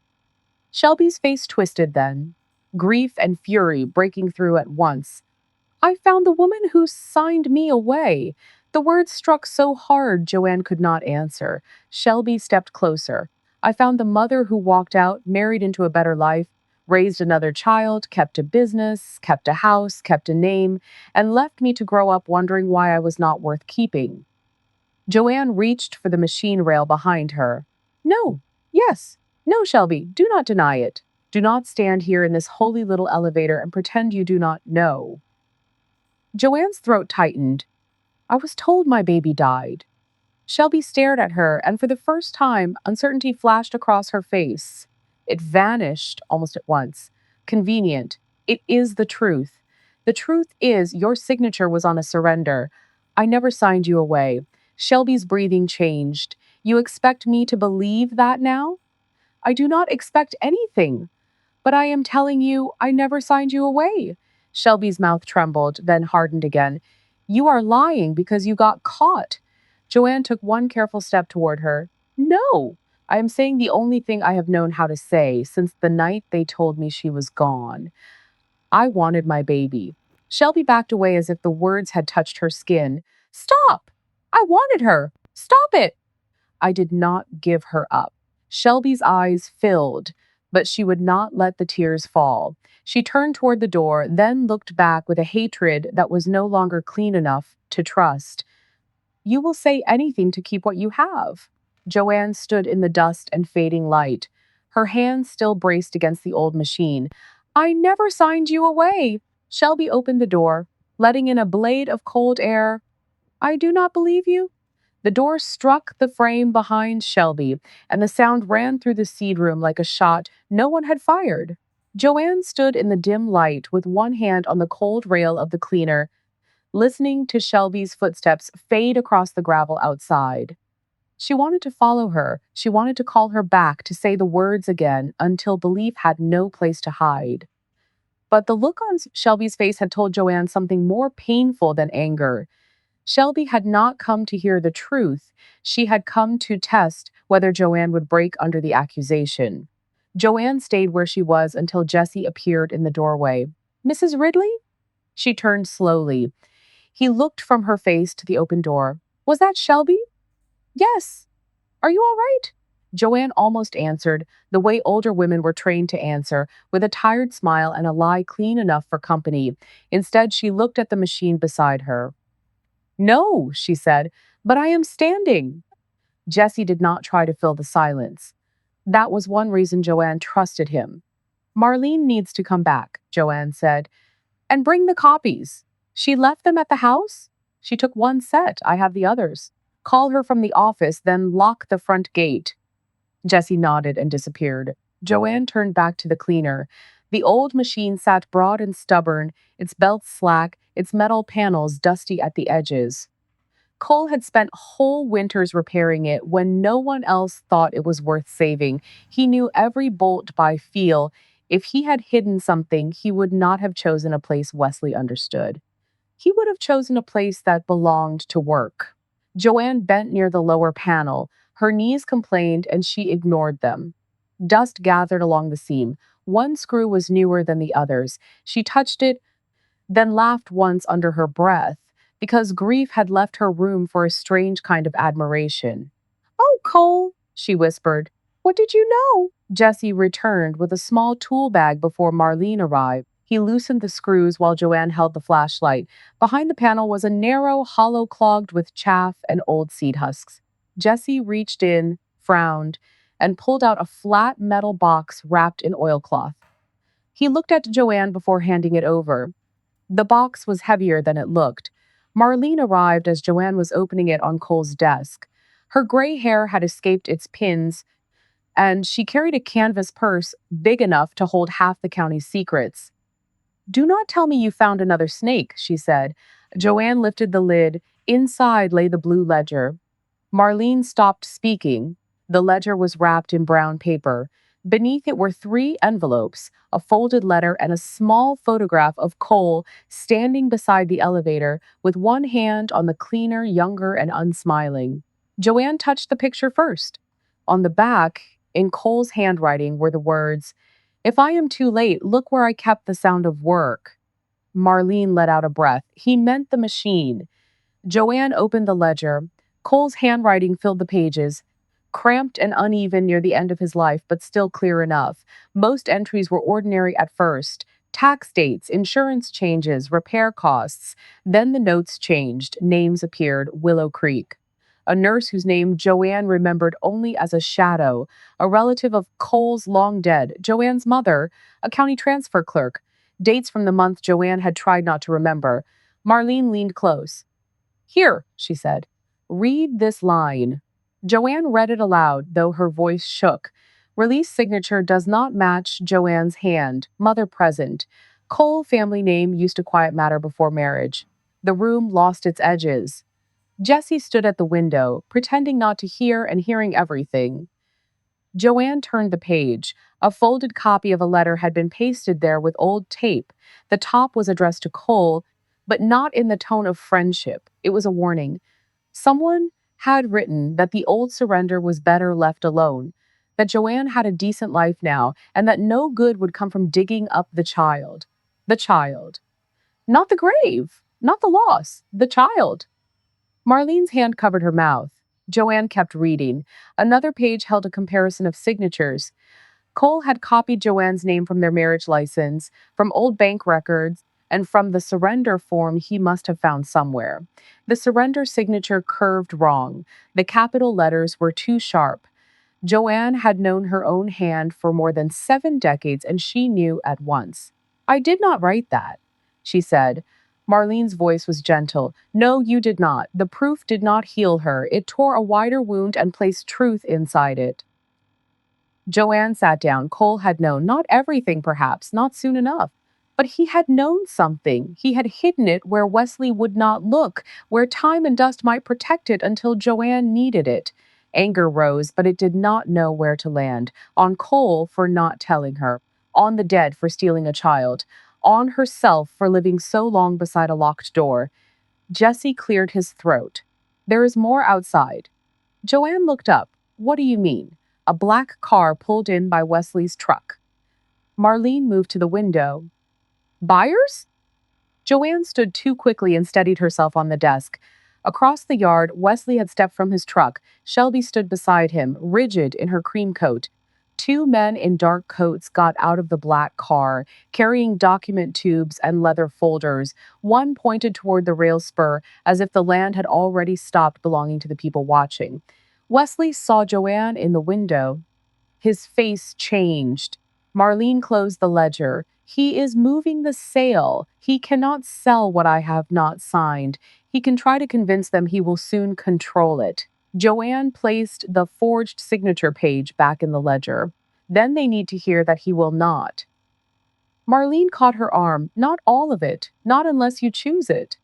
Shelby's face twisted then, grief and fury breaking through at once. I found the woman who signed me away. The words struck so hard Joanne could not answer. Shelby stepped closer. I found the mother who walked out, married into a better life, raised another child, kept a business, kept a house, kept a name, and left me to grow up wondering why I was not worth keeping. Joanne reached for the machine rail behind her. No, yes, no, Shelby, do not deny it. Do not stand here in this holy little elevator and pretend you do not know. Joanne's throat tightened. I was told my baby died. Shelby stared at her, and for the first time, uncertainty flashed across her face. It vanished almost at once. Convenient. It is the truth. The truth is, your signature was on a surrender. I never signed you away. Shelby's breathing changed. You expect me to believe that now? I do not expect anything. But I am telling you, I never signed you away. Shelby's mouth trembled, then hardened again. You are lying because you got caught. Joanne took one careful step toward her. No, I am saying the only thing I have known how to say since the night they told me she was gone. I wanted my baby. Shelby backed away as if the words had touched her skin. Stop! I wanted her! Stop it! I did not give her up. Shelby's eyes filled, but she would not let the tears fall. She turned toward the door, then looked back with a hatred that was no longer clean enough to trust. You will say anything to keep what you have. Joanne stood in the dust and fading light, her hands still braced against the old machine. I never signed you away. Shelby opened the door, letting in a blade of cold air. I do not believe you. The door struck the frame behind Shelby, and the sound ran through the seed room like a shot no one had fired. Joanne stood in the dim light with one hand on the cold rail of the cleaner, listening to Shelby's footsteps fade across the gravel outside. She wanted to follow her. She wanted to call her back, to say the words again until belief had no place to hide. But the look on Shelby's face had told Joanne something more painful than anger. Shelby had not come to hear the truth. She had come to test whether Joanne would break under the accusation. Joanne stayed where she was until Jesse appeared in the doorway. Mrs. Ridley? She turned slowly. He looked from her face to the open door. Was that Shelby? Yes. Are you all right? Joanne almost answered, the way older women were trained to answer, with a tired smile and a lie clean enough for company. Instead, she looked at the machine beside her. No, she said, but I am standing. Jesse did not try to fill the silence. That was one reason Joanne trusted him. Marlene needs to come back, Joanne said, and bring the copies. She left them at the house? She took one set. I have the others. Call her from the office, then lock the front gate. Jesse nodded and disappeared. Joanne turned back to the cleaner. The old machine sat broad and stubborn, its belts slack, its metal panels dusty at the edges. Cole had spent whole winters repairing it when no one else thought it was worth saving. He knew every bolt by feel. If he had hidden something, he would not have chosen a place Wesley understood. He would have chosen a place that belonged to work. Joanne bent near the lower panel. Her knees complained, and she ignored them. Dust gathered along the seam. One screw was newer than the others. She touched it, then laughed once under her breath, because grief had left her room for a strange kind of admiration. Oh, Cole, she whispered. What did you know? Jesse returned with a small tool bag before Marlene arrived. He loosened the screws while Joanne held the flashlight. Behind the panel was a narrow hollow clogged with chaff and old seed husks. Jesse reached in, frowned, and pulled out a flat metal box wrapped in oilcloth. He looked at Joanne before handing it over. The box was heavier than it looked. Marlene arrived as Joanne was opening it on Cole's desk. Her gray hair had escaped its pins, and she carried a canvas purse big enough to hold half the county's secrets. Do not tell me you found another snake, she said. Joanne lifted the lid. Inside lay the blue ledger. Marlene stopped speaking. The ledger was wrapped in brown paper. Beneath it were 3 envelopes, a folded letter, and a small photograph of Cole standing beside the elevator with one hand on the cleaner, younger, and unsmiling. Joanne touched the picture first. On the back, in Cole's handwriting, were the words, If I am too late, look where I kept the sound of work. Marlene let out a breath. He meant the machine. Joanne opened the ledger. Cole's handwriting filled the pages, cramped and uneven near the end of his life, but still clear enough. Most entries were ordinary at first. Tax dates, insurance changes, repair costs. Then the notes changed. Names appeared. Willow Creek. A nurse whose name Joanne remembered only as a shadow, a relative of Cole's long dead, Joanne's mother, a county transfer clerk. Dates from the month Joanne had tried not to remember. Marlene leaned close. Here, she said. Read this line. Joanne read it aloud, though her voice shook. Release signature does not match Joanne's hand. Mother present. Cole family name used to quiet matter before marriage. The room lost its edges. Jesse stood at the window, pretending not to hear and hearing everything. Joanne turned the page. A folded copy of a letter had been pasted there with old tape. The top was addressed to Cole, but not in the tone of friendship. It was a warning. Someone had written that the old surrender was better left alone, that Joanne had a decent life now, and that no good would come from digging up the child. The child. Not the grave, not the loss, the child. Marlene's hand covered her mouth. Joanne kept reading. Another page held a comparison of signatures. Cole had copied Joanne's name from their marriage license, from old bank records, and from the surrender form he must have found somewhere. The surrender signature curved wrong. The capital letters were too sharp. Joanne had known her own hand for more than 7 decades, and she knew at once. I did not write that, she said. Marlene's voice was gentle. No, you did not. The proof did not heal her. It tore a wider wound and placed truth inside it. Joanne sat down. Cole had known, not everything perhaps, not soon enough. But he had known something. He had hidden it where Wesley would not look, where time and dust might protect it until Joanne needed it. Anger rose, but it did not know where to land. On Cole for not telling her. On the dead for stealing a child. On herself for living so long beside a locked door. Jesse cleared his throat. There is more outside. Joanne looked up. What do you mean? A black car pulled in by Wesley's truck. Marlene moved to the window. Buyers? Joanne stood too quickly and steadied herself on the desk. Across the yard, Wesley had stepped from his truck. Shelby stood beside him, rigid in her cream coat. Two men in dark coats got out of the black car, carrying document tubes and leather folders. One pointed toward the rail spur, as if the land had already stopped belonging to the people watching. Wesley saw Joanne in the window. His face changed. Marlene closed the ledger. He is moving the sale. He cannot sell what I have not signed. He can try to convince them he will soon control it. Joanne placed the forged signature page back in the ledger. Then they need to hear that he will not. Marlene caught her arm. Not all of it. Not unless you choose it.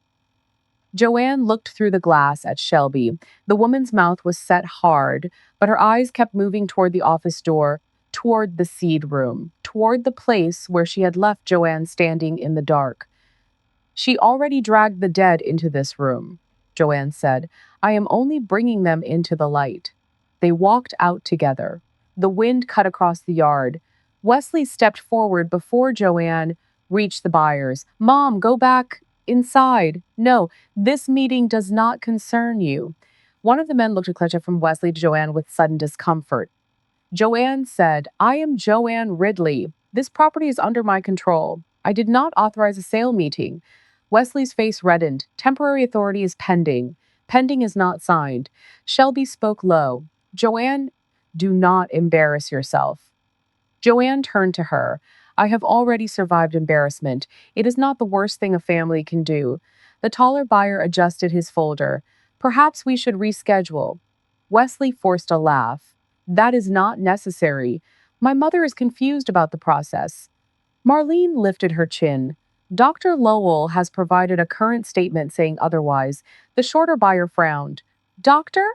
Joanne looked through the glass at Shelby. The woman's mouth was set hard, but her eyes kept moving toward the office door, toward the seed room, toward the place where she had left Joanne standing in the dark. She already dragged the dead into this room, Joanne said. I am only bringing them into the light. They walked out together. The wind cut across the yard. Wesley stepped forward before Joanne reached the buyers. Mom, go back inside. No, this meeting does not concern you. One of the men looked at from Wesley to Joanne with sudden discomfort. Joanne said, I am Joanne Ridley. This property is under my control. I did not authorize a sale meeting. Wesley's face reddened. Temporary authority is pending. Pending is not signed. Shelby spoke low. Joanne, do not embarrass yourself. Joanne turned to her. I have already survived embarrassment. It is not the worst thing a family can do. The taller buyer adjusted his folder. Perhaps we should reschedule. Wesley forced a laugh. That is not necessary. My mother is confused about the process. Marlene lifted her chin. Dr. Lowell has provided a current statement saying otherwise. The shorter buyer frowned. Doctor?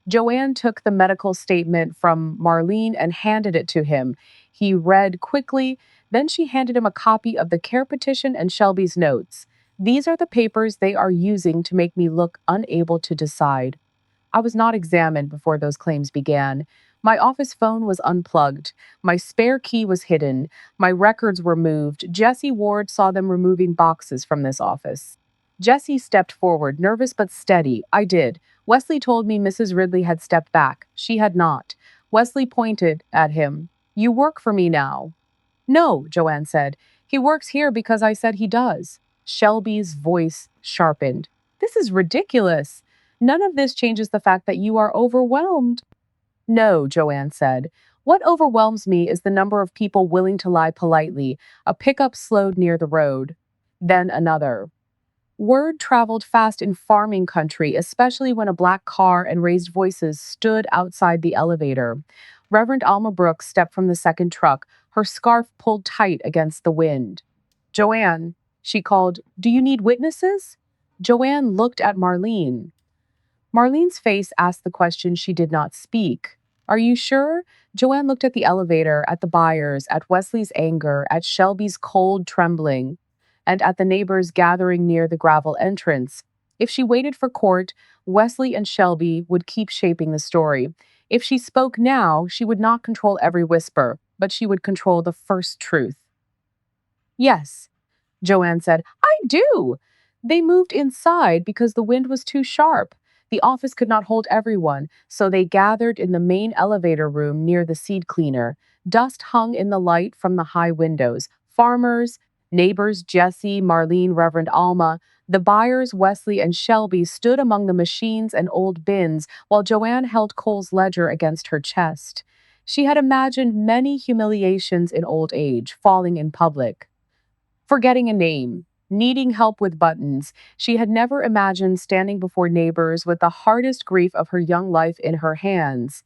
Joanne took the medical statement from Marlene and handed it to him. He read quickly, then she handed him a copy of the care petition and Shelby's notes. These are the papers they are using to make me look unable to decide. I was not examined before those claims began. My office phone was unplugged. My spare key was hidden. My records were moved. Jesse Ward saw them removing boxes from this office. Jesse stepped forward, nervous but steady. I did. Wesley told me Mrs. Ridley had stepped back. She had not. Wesley pointed at him. You work for me now. No, Joanne said. He works here because I said he does. Shelby's voice sharpened. This is ridiculous. None of this changes the fact that you are overwhelmed. No, Joanne said. What overwhelms me is the number of people willing to lie politely. A pickup slowed near the road. Then another. Word traveled fast in farming country, especially when a black car and raised voices stood outside the elevator. Reverend Alma Brooks stepped from the second truck, her scarf pulled tight against the wind. Joanne, she called, do you need witnesses? Joanne looked at Marlene. Marlene's face asked the question she did not speak. Are you sure? Joanne looked at the elevator, at the buyers, at Wesley's anger, at Shelby's cold trembling, and at the neighbors gathering near the gravel entrance. If she waited for court, Wesley and Shelby would keep shaping the story. If she spoke now, she would not control every whisper, but she would control the first truth. Yes, Joanne said. I do. They moved inside because the wind was too sharp. The office could not hold everyone, so they gathered in the main elevator room near the seed cleaner. Dust hung in the light from the high windows. Farmers, neighbors Jesse, Marlene, Reverend Alma, the buyers Wesley and Shelby stood among the machines and old bins while Joanne held Cole's ledger against her chest. She had imagined many humiliations in old age, falling in public, forgetting a name, needing help with buttons. She had never imagined standing before neighbors with the hardest grief of her young life in her hands.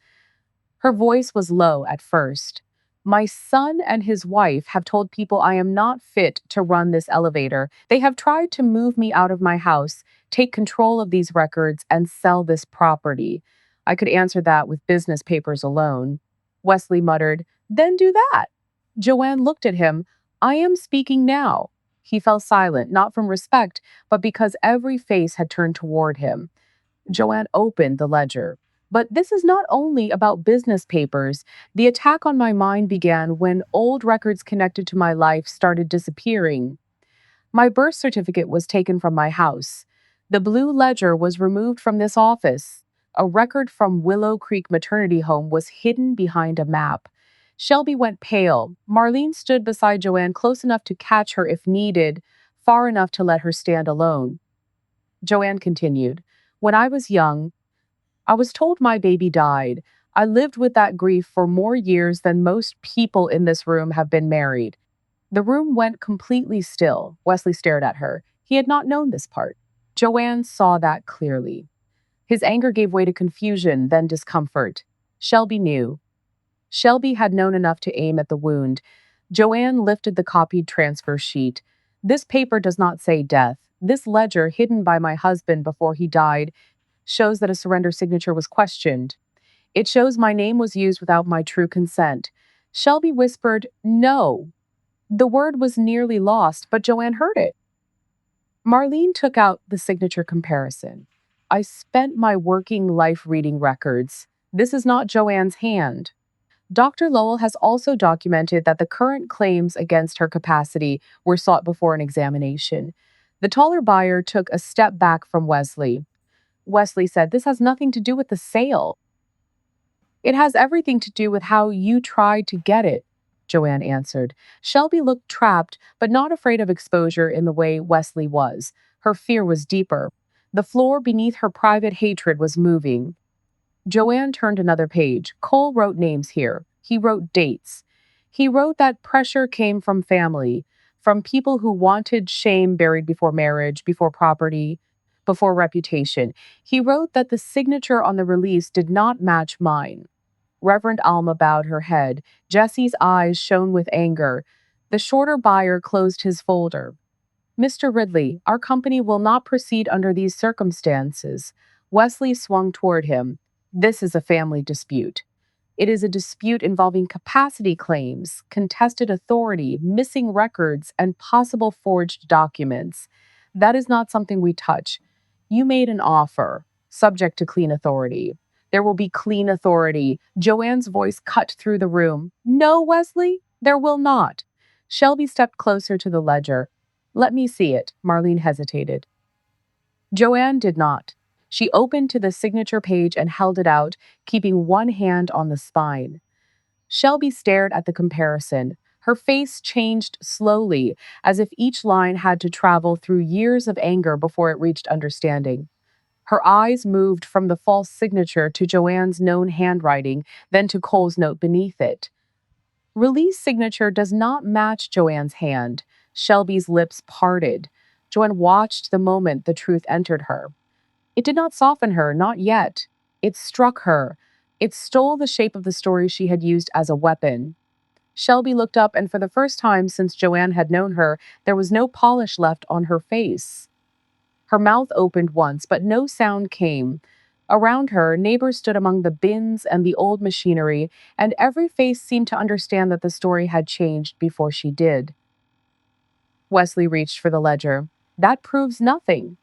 Her voice was low at first. My son and his wife have told people I am not fit to run this elevator. They have tried to move me out of my house, take control of these records, and sell this property. I could answer that with business papers alone. Wesley muttered, Then do that. Joanne looked at him. I am speaking now. He fell silent, not from respect, but because every face had turned toward him. Joanne opened the ledger. But this is not only about business papers. The attack on my mind began when old records connected to my life started disappearing. My birth certificate was taken from my house. The blue ledger was removed from this office. A record from Willow Creek Maternity Home was hidden behind a map. Shelby went pale. Marlene stood beside Joanne close enough to catch her if needed, far enough to let her stand alone. Joanne continued, When I was young, I was told my baby died. I lived with that grief for more years than most people in this room have been married. The room went completely still. Wesley stared at her. He had not known this part. Joanne saw that clearly. His anger gave way to confusion, then discomfort. Shelby knew. Shelby had known enough to aim at the wound. Joanne lifted the copied transfer sheet. This paper does not say death. This ledger, hidden by my husband before he died, shows that a surrender signature was questioned. It shows my name was used without my true consent. Shelby whispered, No. The word was nearly lost, but Joanne heard it. Marlene took out the signature comparison. I spent my working life reading records. This is not Joanne's hand. Dr. Lowell has also documented that the current claims against her capacity were sought before an examination. The taller buyer took a step back from Wesley. Wesley said, This has nothing to do with the sale. It has everything to do with how you tried to get it, Joanne answered. Shelby looked trapped, but not afraid of exposure in the way Wesley was. Her fear was deeper. The floor beneath her private hatred was moving. Joanne turned another page. Cole wrote names here. He wrote dates. He wrote that pressure came from family, from people who wanted shame buried before marriage, before property, before reputation. He wrote that the signature on the release did not match mine. Reverend Alma bowed her head. Jesse's eyes shone with anger. The shorter buyer closed his folder. Mr. Ridley, our company will not proceed under these circumstances. Wesley swung toward him. This is a family dispute. It is a dispute involving capacity claims, contested authority, missing records, and possible forged documents. That is not something we touch. You made an offer, subject to clean authority. There will be clean authority. Joanne's voice cut through the room. No, Wesley, there will not. Shelby stepped closer to the ledger. Let me see it. Marlene hesitated. Joanne did not. She opened to the signature page and held it out, keeping one hand on the spine. Shelby stared at the comparison. Her face changed slowly, as if each line had to travel through years of anger before it reached understanding. Her eyes moved from the false signature to Joanne's known handwriting, then to Cole's note beneath it. Release signature does not match Joanne's hand. Shelby's lips parted. Joanne watched the moment the truth entered her. It did not soften her, not yet. It struck her. It stole the shape of the story she had used as a weapon. Shelby looked up, and for the first time since Joanne had known her, there was no polish left on her face. Her mouth opened once, but no sound came. Around her, neighbors stood among the bins and the old machinery, and every face seemed to understand that the story had changed before she did. Wesley reached for the ledger. That proves nothing.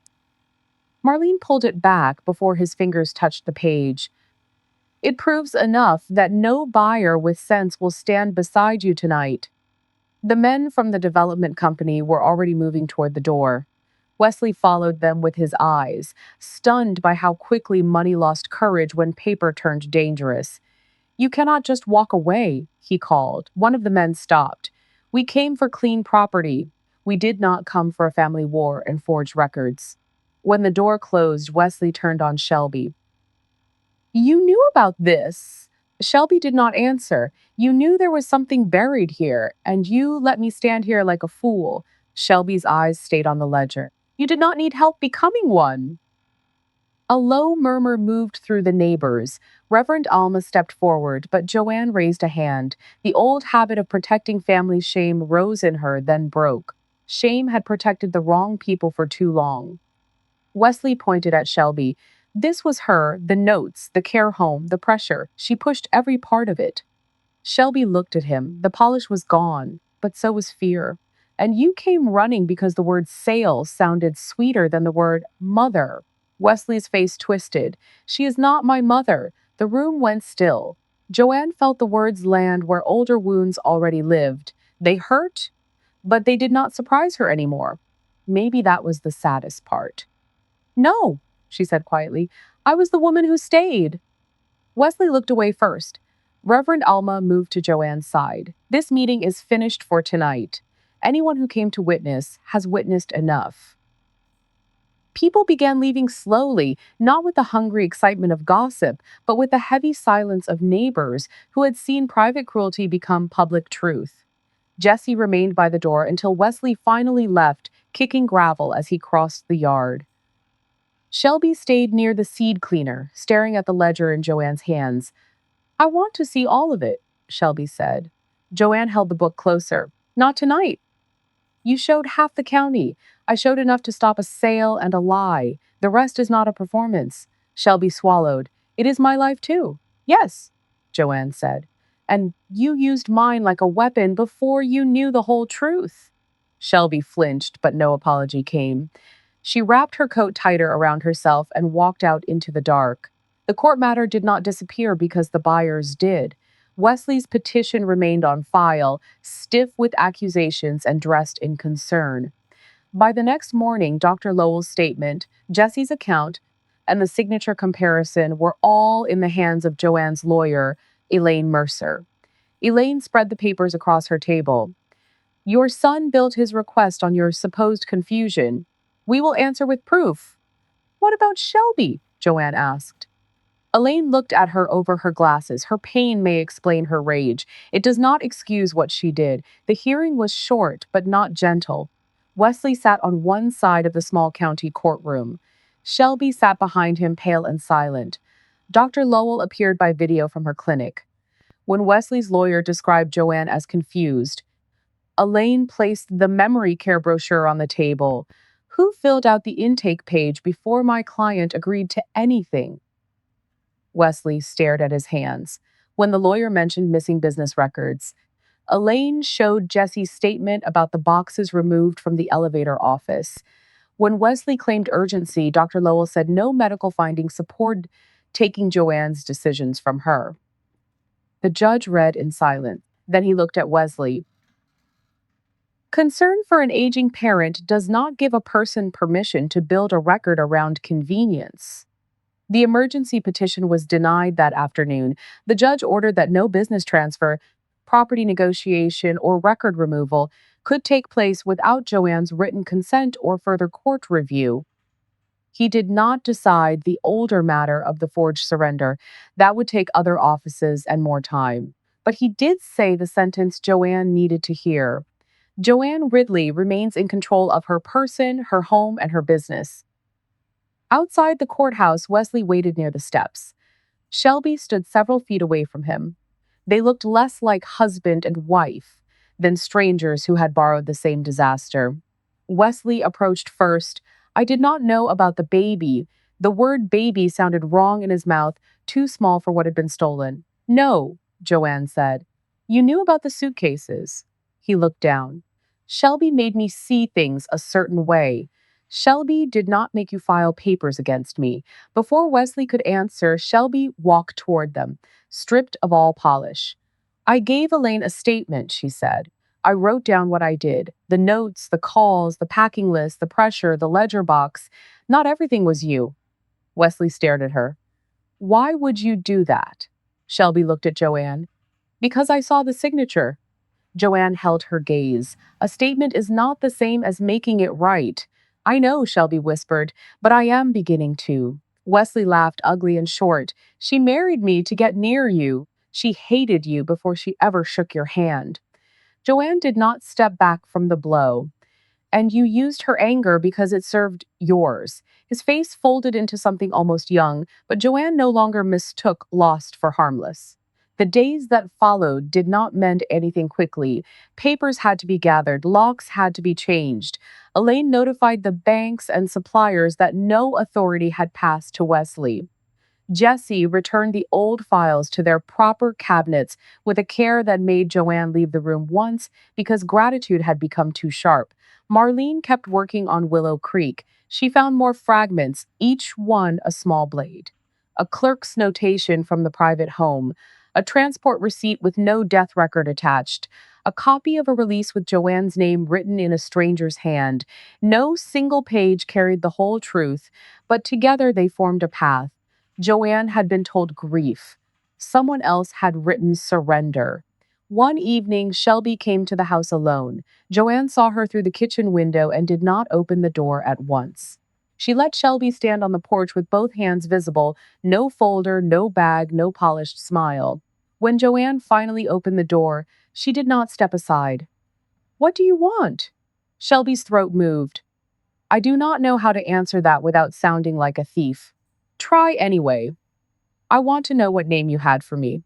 Marlene pulled it back before his fingers touched the page. It proves enough that no buyer with sense will stand beside you tonight. The men from the development company were already moving toward the door. Wesley followed them with his eyes, stunned by how quickly money lost courage when paper turned dangerous. You cannot just walk away, he called. One of the men stopped. We came for clean property. We did not come for a family war and forged records. When the door closed, Wesley turned on Shelby. You knew about this. Shelby did not answer. You knew there was something buried here, and you let me stand here like a fool. Shelby's eyes stayed on the ledger. You did not need help becoming one. A low murmur moved through the neighbors. Reverend Alma stepped forward, but Joanne raised a hand. The old habit of protecting family shame rose in her, then broke. Shame had protected the wrong people for too long. Wesley pointed at Shelby. This was her, the notes, the care home, the pressure. She pushed every part of it. Shelby looked at him. The polish was gone, but so was fear. And you came running because the word sale sounded sweeter than the word mother. Wesley's face twisted. She is not my mother. The room went still. Joanne felt the words land where older wounds already lived. They hurt, but they did not surprise her anymore. Maybe that was the saddest part. No, she said quietly. I was the woman who stayed. Wesley looked away first. Reverend Alma moved to Joanne's side. This meeting is finished for tonight. Anyone who came to witness has witnessed enough. People began leaving slowly, not with the hungry excitement of gossip, but with the heavy silence of neighbors who had seen private cruelty become public truth. Jesse remained by the door until Wesley finally left, kicking gravel as he crossed the yard. Shelby stayed near the seed cleaner, staring at the ledger in Joanne's hands. I want to see all of it, Shelby said. Joanne held the book closer. Not tonight. You showed half the county. I showed enough to stop a sale and a lie. The rest is not a performance. Shelby swallowed. It is my life too. Yes, Joanne said. And you used mine like a weapon before you knew the whole truth. Shelby flinched, but no apology came. She wrapped her coat tighter around herself and walked out into the dark. The court matter did not disappear because the buyers did. Wesley's petition remained on file, stiff with accusations and dressed in concern. By the next morning, Dr. Lowell's statement, Jesse's account, and the signature comparison were all in the hands of Joanne's lawyer, Elaine Mercer. Elaine spread the papers across her table. Your son built his request on your supposed confusion. We will answer with proof. What about Shelby? Joanne asked. Elaine looked at her over her glasses. Her pain may explain her rage. It does not excuse what she did. The hearing was short, but not gentle. Wesley sat on one side of the small county courtroom. Shelby sat behind him, pale and silent. Dr. Lowell appeared by video from her clinic. When Wesley's lawyer described Joanne as confused, Elaine placed the memory care brochure on the table. Who filled out the intake page before my client agreed to anything? Wesley stared at his hands. When the lawyer mentioned missing business records, Elaine showed Jesse's statement about the boxes removed from the elevator office. When Wesley claimed urgency, Dr. Lowell said no medical findings supported taking Joanne's decisions from her. The judge read in silence. Then he looked at Wesley. Concern for an aging parent does not give a person permission to build a record around convenience. The emergency petition was denied that afternoon. The judge ordered that no business transfer, property negotiation, or record removal could take place without Joanne's written consent or further court review. He did not decide the older matter of the forged surrender. That would take other offices and more time. But he did say the sentence Joanne needed to hear. Joanne Ridley remains in control of her person, her home, and her business. Outside the courthouse, Wesley waited near the steps. Shelby stood several feet away from him. They looked less like husband and wife than strangers who had borrowed the same disaster. Wesley approached first. I did not know about the baby. The word baby sounded wrong in his mouth, too small for what had been stolen. No, Joanne said. You knew about the suitcases. He looked down. Shelby made me see things a certain way. Shelby did not make you file papers against me. Before Wesley could answer, Shelby walked toward them, stripped of all polish. I gave Elaine a statement, she said. I wrote down what I did the notes, the calls, the packing list, the pressure, the ledger box. Not everything was you. Wesley stared at her. Why would you do that? Shelby looked at Joanne. Because I saw the signature. Joanne held her gaze. A statement is not the same as making it right. I know, Shelby whispered, but I am beginning to. Wesley laughed ugly and short. She married me to get near you. She hated you before she ever shook your hand. Joanne did not step back from the blow. And you used her anger because it served yours. His face folded into something almost young, but Joanne no longer mistook lost for harmless. The days that followed did not mend anything quickly. Papers had to be gathered, locks had to be changed. Elaine notified the banks and suppliers that no authority had passed to Wesley. Jesse returned the old files to their proper cabinets with a care that made Joanne leave the room once because gratitude had become too sharp. Marlene kept working on Willow Creek. She found more fragments, each one a small blade. A clerk's notation from the private home, a transport receipt with no death record attached, a copy of a release with Joanne's name written in a stranger's hand. No single page carried the whole truth, but together they formed a path. Joanne had been told grief. Someone else had written surrender. One evening, Shelby came to the house alone. Joanne saw her through the kitchen window and did not open the door at once. She let Shelby stand on the porch with both hands visible, no folder, no bag, no polished smile. When Joanne finally opened the door, she did not step aside. What do you want? Shelby's throat moved. I do not know how to answer that without sounding like a thief. Try anyway. I want to know what name you had for me.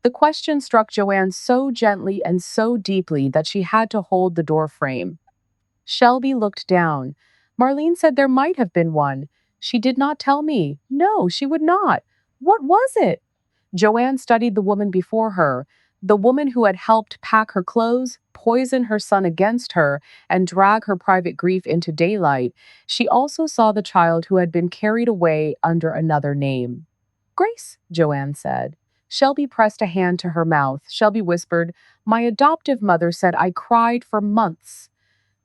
The question struck Joanne so gently and so deeply that she had to hold the door frame. Shelby looked down. Marlene said there might have been one. She did not tell me. No, she would not. What was it? Joanne studied the woman before her, the woman who had helped pack her clothes, poison her son against her, and drag her private grief into daylight. She also saw the child who had been carried away under another name. Grace, Joanne said. Shelby pressed a hand to her mouth. Shelby whispered, My adoptive mother said I cried for months.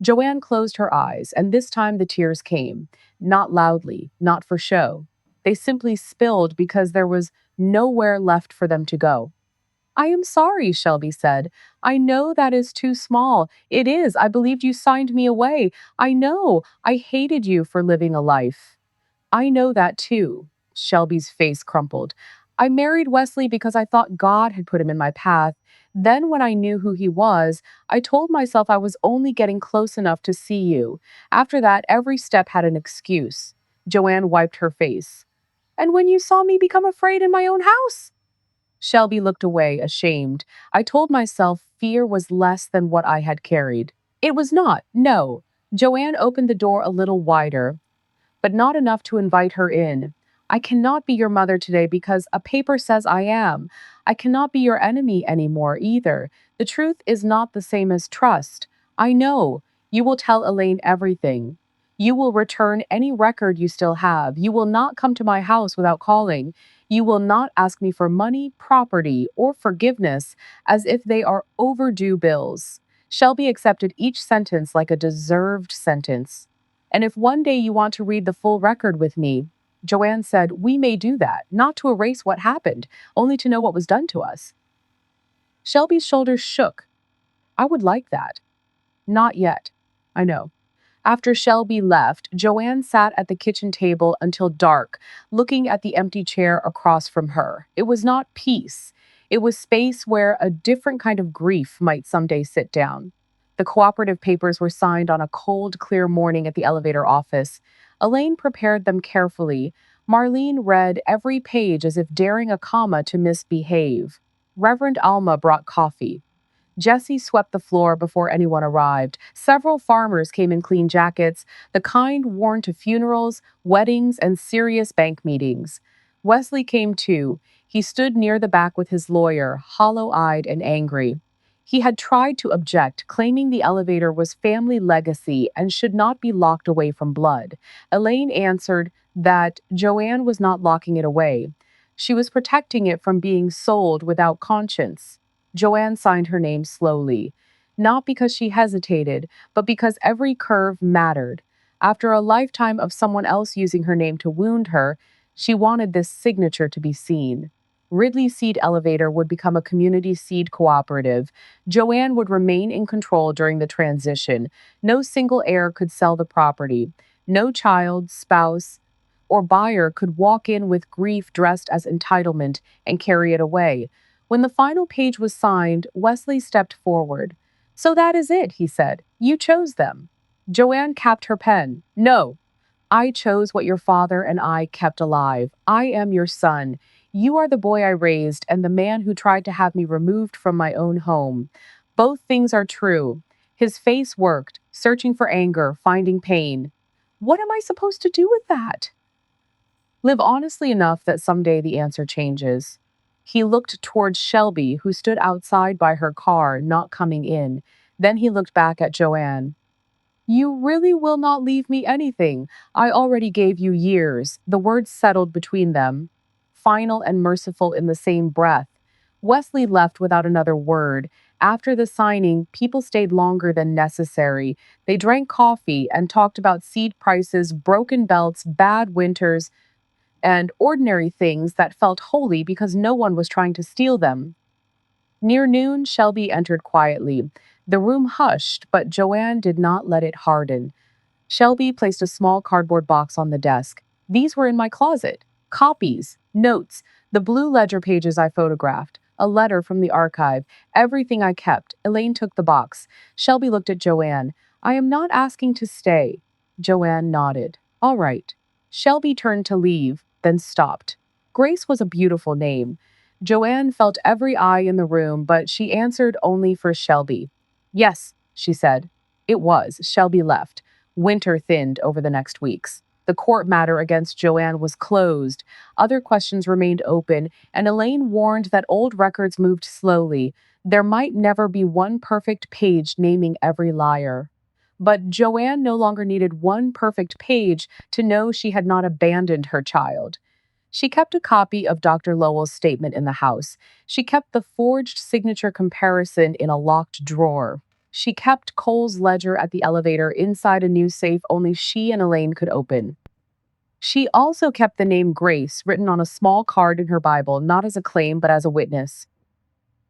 Joanne closed her eyes, and this time the tears came, not loudly, not for show. They simply spilled because there was nowhere left for them to go. I am sorry, Shelby said. I know that is too small. It is. I believed you signed me away. I know. I hated you for living a life. I know that too. Shelby's face crumpled. I married Wesley because I thought God had put him in my path. Then, when I knew who he was, I told myself I was only getting close enough to see you. After that, every step had an excuse. Joanne wiped her face. And when you saw me become afraid in my own house? Shelby looked away, ashamed. I told myself fear was less than what I had carried. It was not, no. Joanne opened the door a little wider, but not enough to invite her in. I cannot be your mother today because a paper says I am. I cannot be your enemy anymore either. The truth is not the same as trust. I know. You will tell Elaine everything. You will return any record you still have. You will not come to my house without calling. You will not ask me for money, property, or forgiveness as if they are overdue bills. Shelby accepted each sentence like a deserved sentence. And if one day you want to read the full record with me, Joanne said, we may do that, not to erase what happened, only to know what was done to us. Shelby's shoulders shook. I would like that. Not yet. I know. After Shelby left, Joanne sat at the kitchen table until dark, looking at the empty chair across from her. It was not peace. It was space where a different kind of grief might someday sit down. The cooperative papers were signed on a cold, clear morning at the elevator office. Elaine prepared them carefully. Marlene read every page as if daring a comma to misbehave. Reverend Alma brought coffee. Jesse swept the floor before anyone arrived. Several farmers came in clean jackets, the kind worn to funerals, weddings, and serious bank meetings. Wesley came too. He stood near the back with his lawyer, hollow-eyed and angry. He had tried to object, claiming the elevator was family legacy and should not be locked away from blood. Elaine answered that Joanne was not locking it away. She was protecting it from being sold without conscience. Joanne signed her name slowly, not because she hesitated, but because every curve mattered. After a lifetime of someone else using her name to wound her, she wanted this signature to be seen. Ridley Seed Elevator would become a community seed cooperative. Joanne would remain in control during the transition. No single heir could sell the property. No child, spouse, or buyer could walk in with grief dressed as entitlement and carry it away. When the final page was signed, Wesley stepped forward. "So that is it," he said. "You chose them." Joanne capped her pen. "No, I chose what your father and I kept alive. I am your son. You are the boy I raised and the man who tried to have me removed from my own home. Both things are true." His face worked, searching for anger, finding pain. What am I supposed to do with that? Live honestly enough that someday the answer changes. He looked towards Shelby, who stood outside by her car, not coming in. Then he looked back at Joanne. "You really will not leave me anything. I already gave you years." The words settled between them, final and merciful in the same breath. Wesley left without another word. After the signing, people stayed longer than necessary. They drank coffee and talked about seed prices, broken belts, bad winters, and ordinary things that felt holy because no one was trying to steal them. Near noon, Shelby entered quietly. The room hushed, but Joanne did not let it harden. Shelby placed a small cardboard box on the desk. "These were in my closet. Copies, notes, the blue ledger pages I photographed, a letter from the archive, everything I kept." Elaine took the box. Shelby looked at Joanne. "I am not asking to stay." Joanne nodded. "All right." Shelby turned to leave, then stopped. Grace was a beautiful name. Joanne felt every eye in the room, but she answered only for Shelby. "Yes," she said. It was. Shelby left. Winter thinned over the next weeks. The court matter against Joanne was closed. Other questions remained open, and Elaine warned that old records moved slowly. There might never be one perfect page naming every liar. But Joanne no longer needed one perfect page to know she had not abandoned her child. She kept a copy of Dr. Lowell's statement in the house. She kept the forged signature comparison in a locked drawer. She kept Cole's ledger at the elevator inside a new safe only she and Elaine could open. She also kept the name Grace written on a small card in her Bible, not as a claim, but as a witness.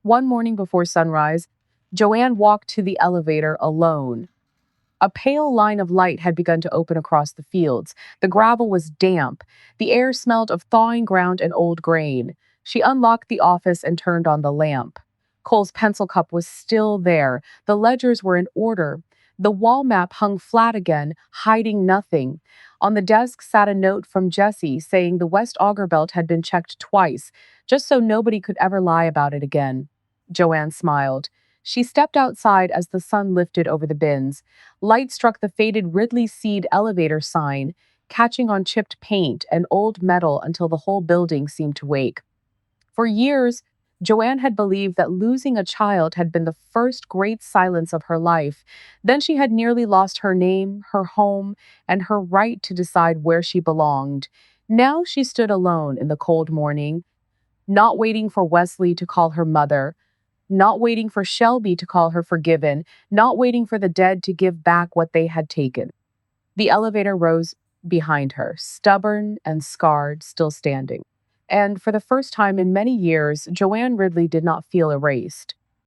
One morning before sunrise, Joanne walked to the elevator alone. A pale line of light had begun to open across the fields. The gravel was damp. The air smelled of thawing ground and old grain. She unlocked the office and turned on the lamp. Cole's pencil cup was still there. The ledgers were in order. The wall map hung flat again, hiding nothing. On the desk sat a note from Jessie saying the West Auger Belt had been checked twice, just so nobody could ever lie about it again. Joanne smiled. She stepped outside as the sun lifted over the bins. Light struck the faded Ridley Seed elevator sign, catching on chipped paint and old metal until the whole building seemed to wake. For years, Joanne had believed that losing a child had been the first great silence of her life. Then she had nearly lost her name, her home, and her right to decide where she belonged. Now she stood alone in the cold morning, not waiting for Wesley to call her mother, not waiting for Shelby to call her forgiven, not waiting for the dead to give back what they had taken. The elevator rose behind her, stubborn and scarred, still standing. And for the first time in many years, Joanne Ridley did not feel erased.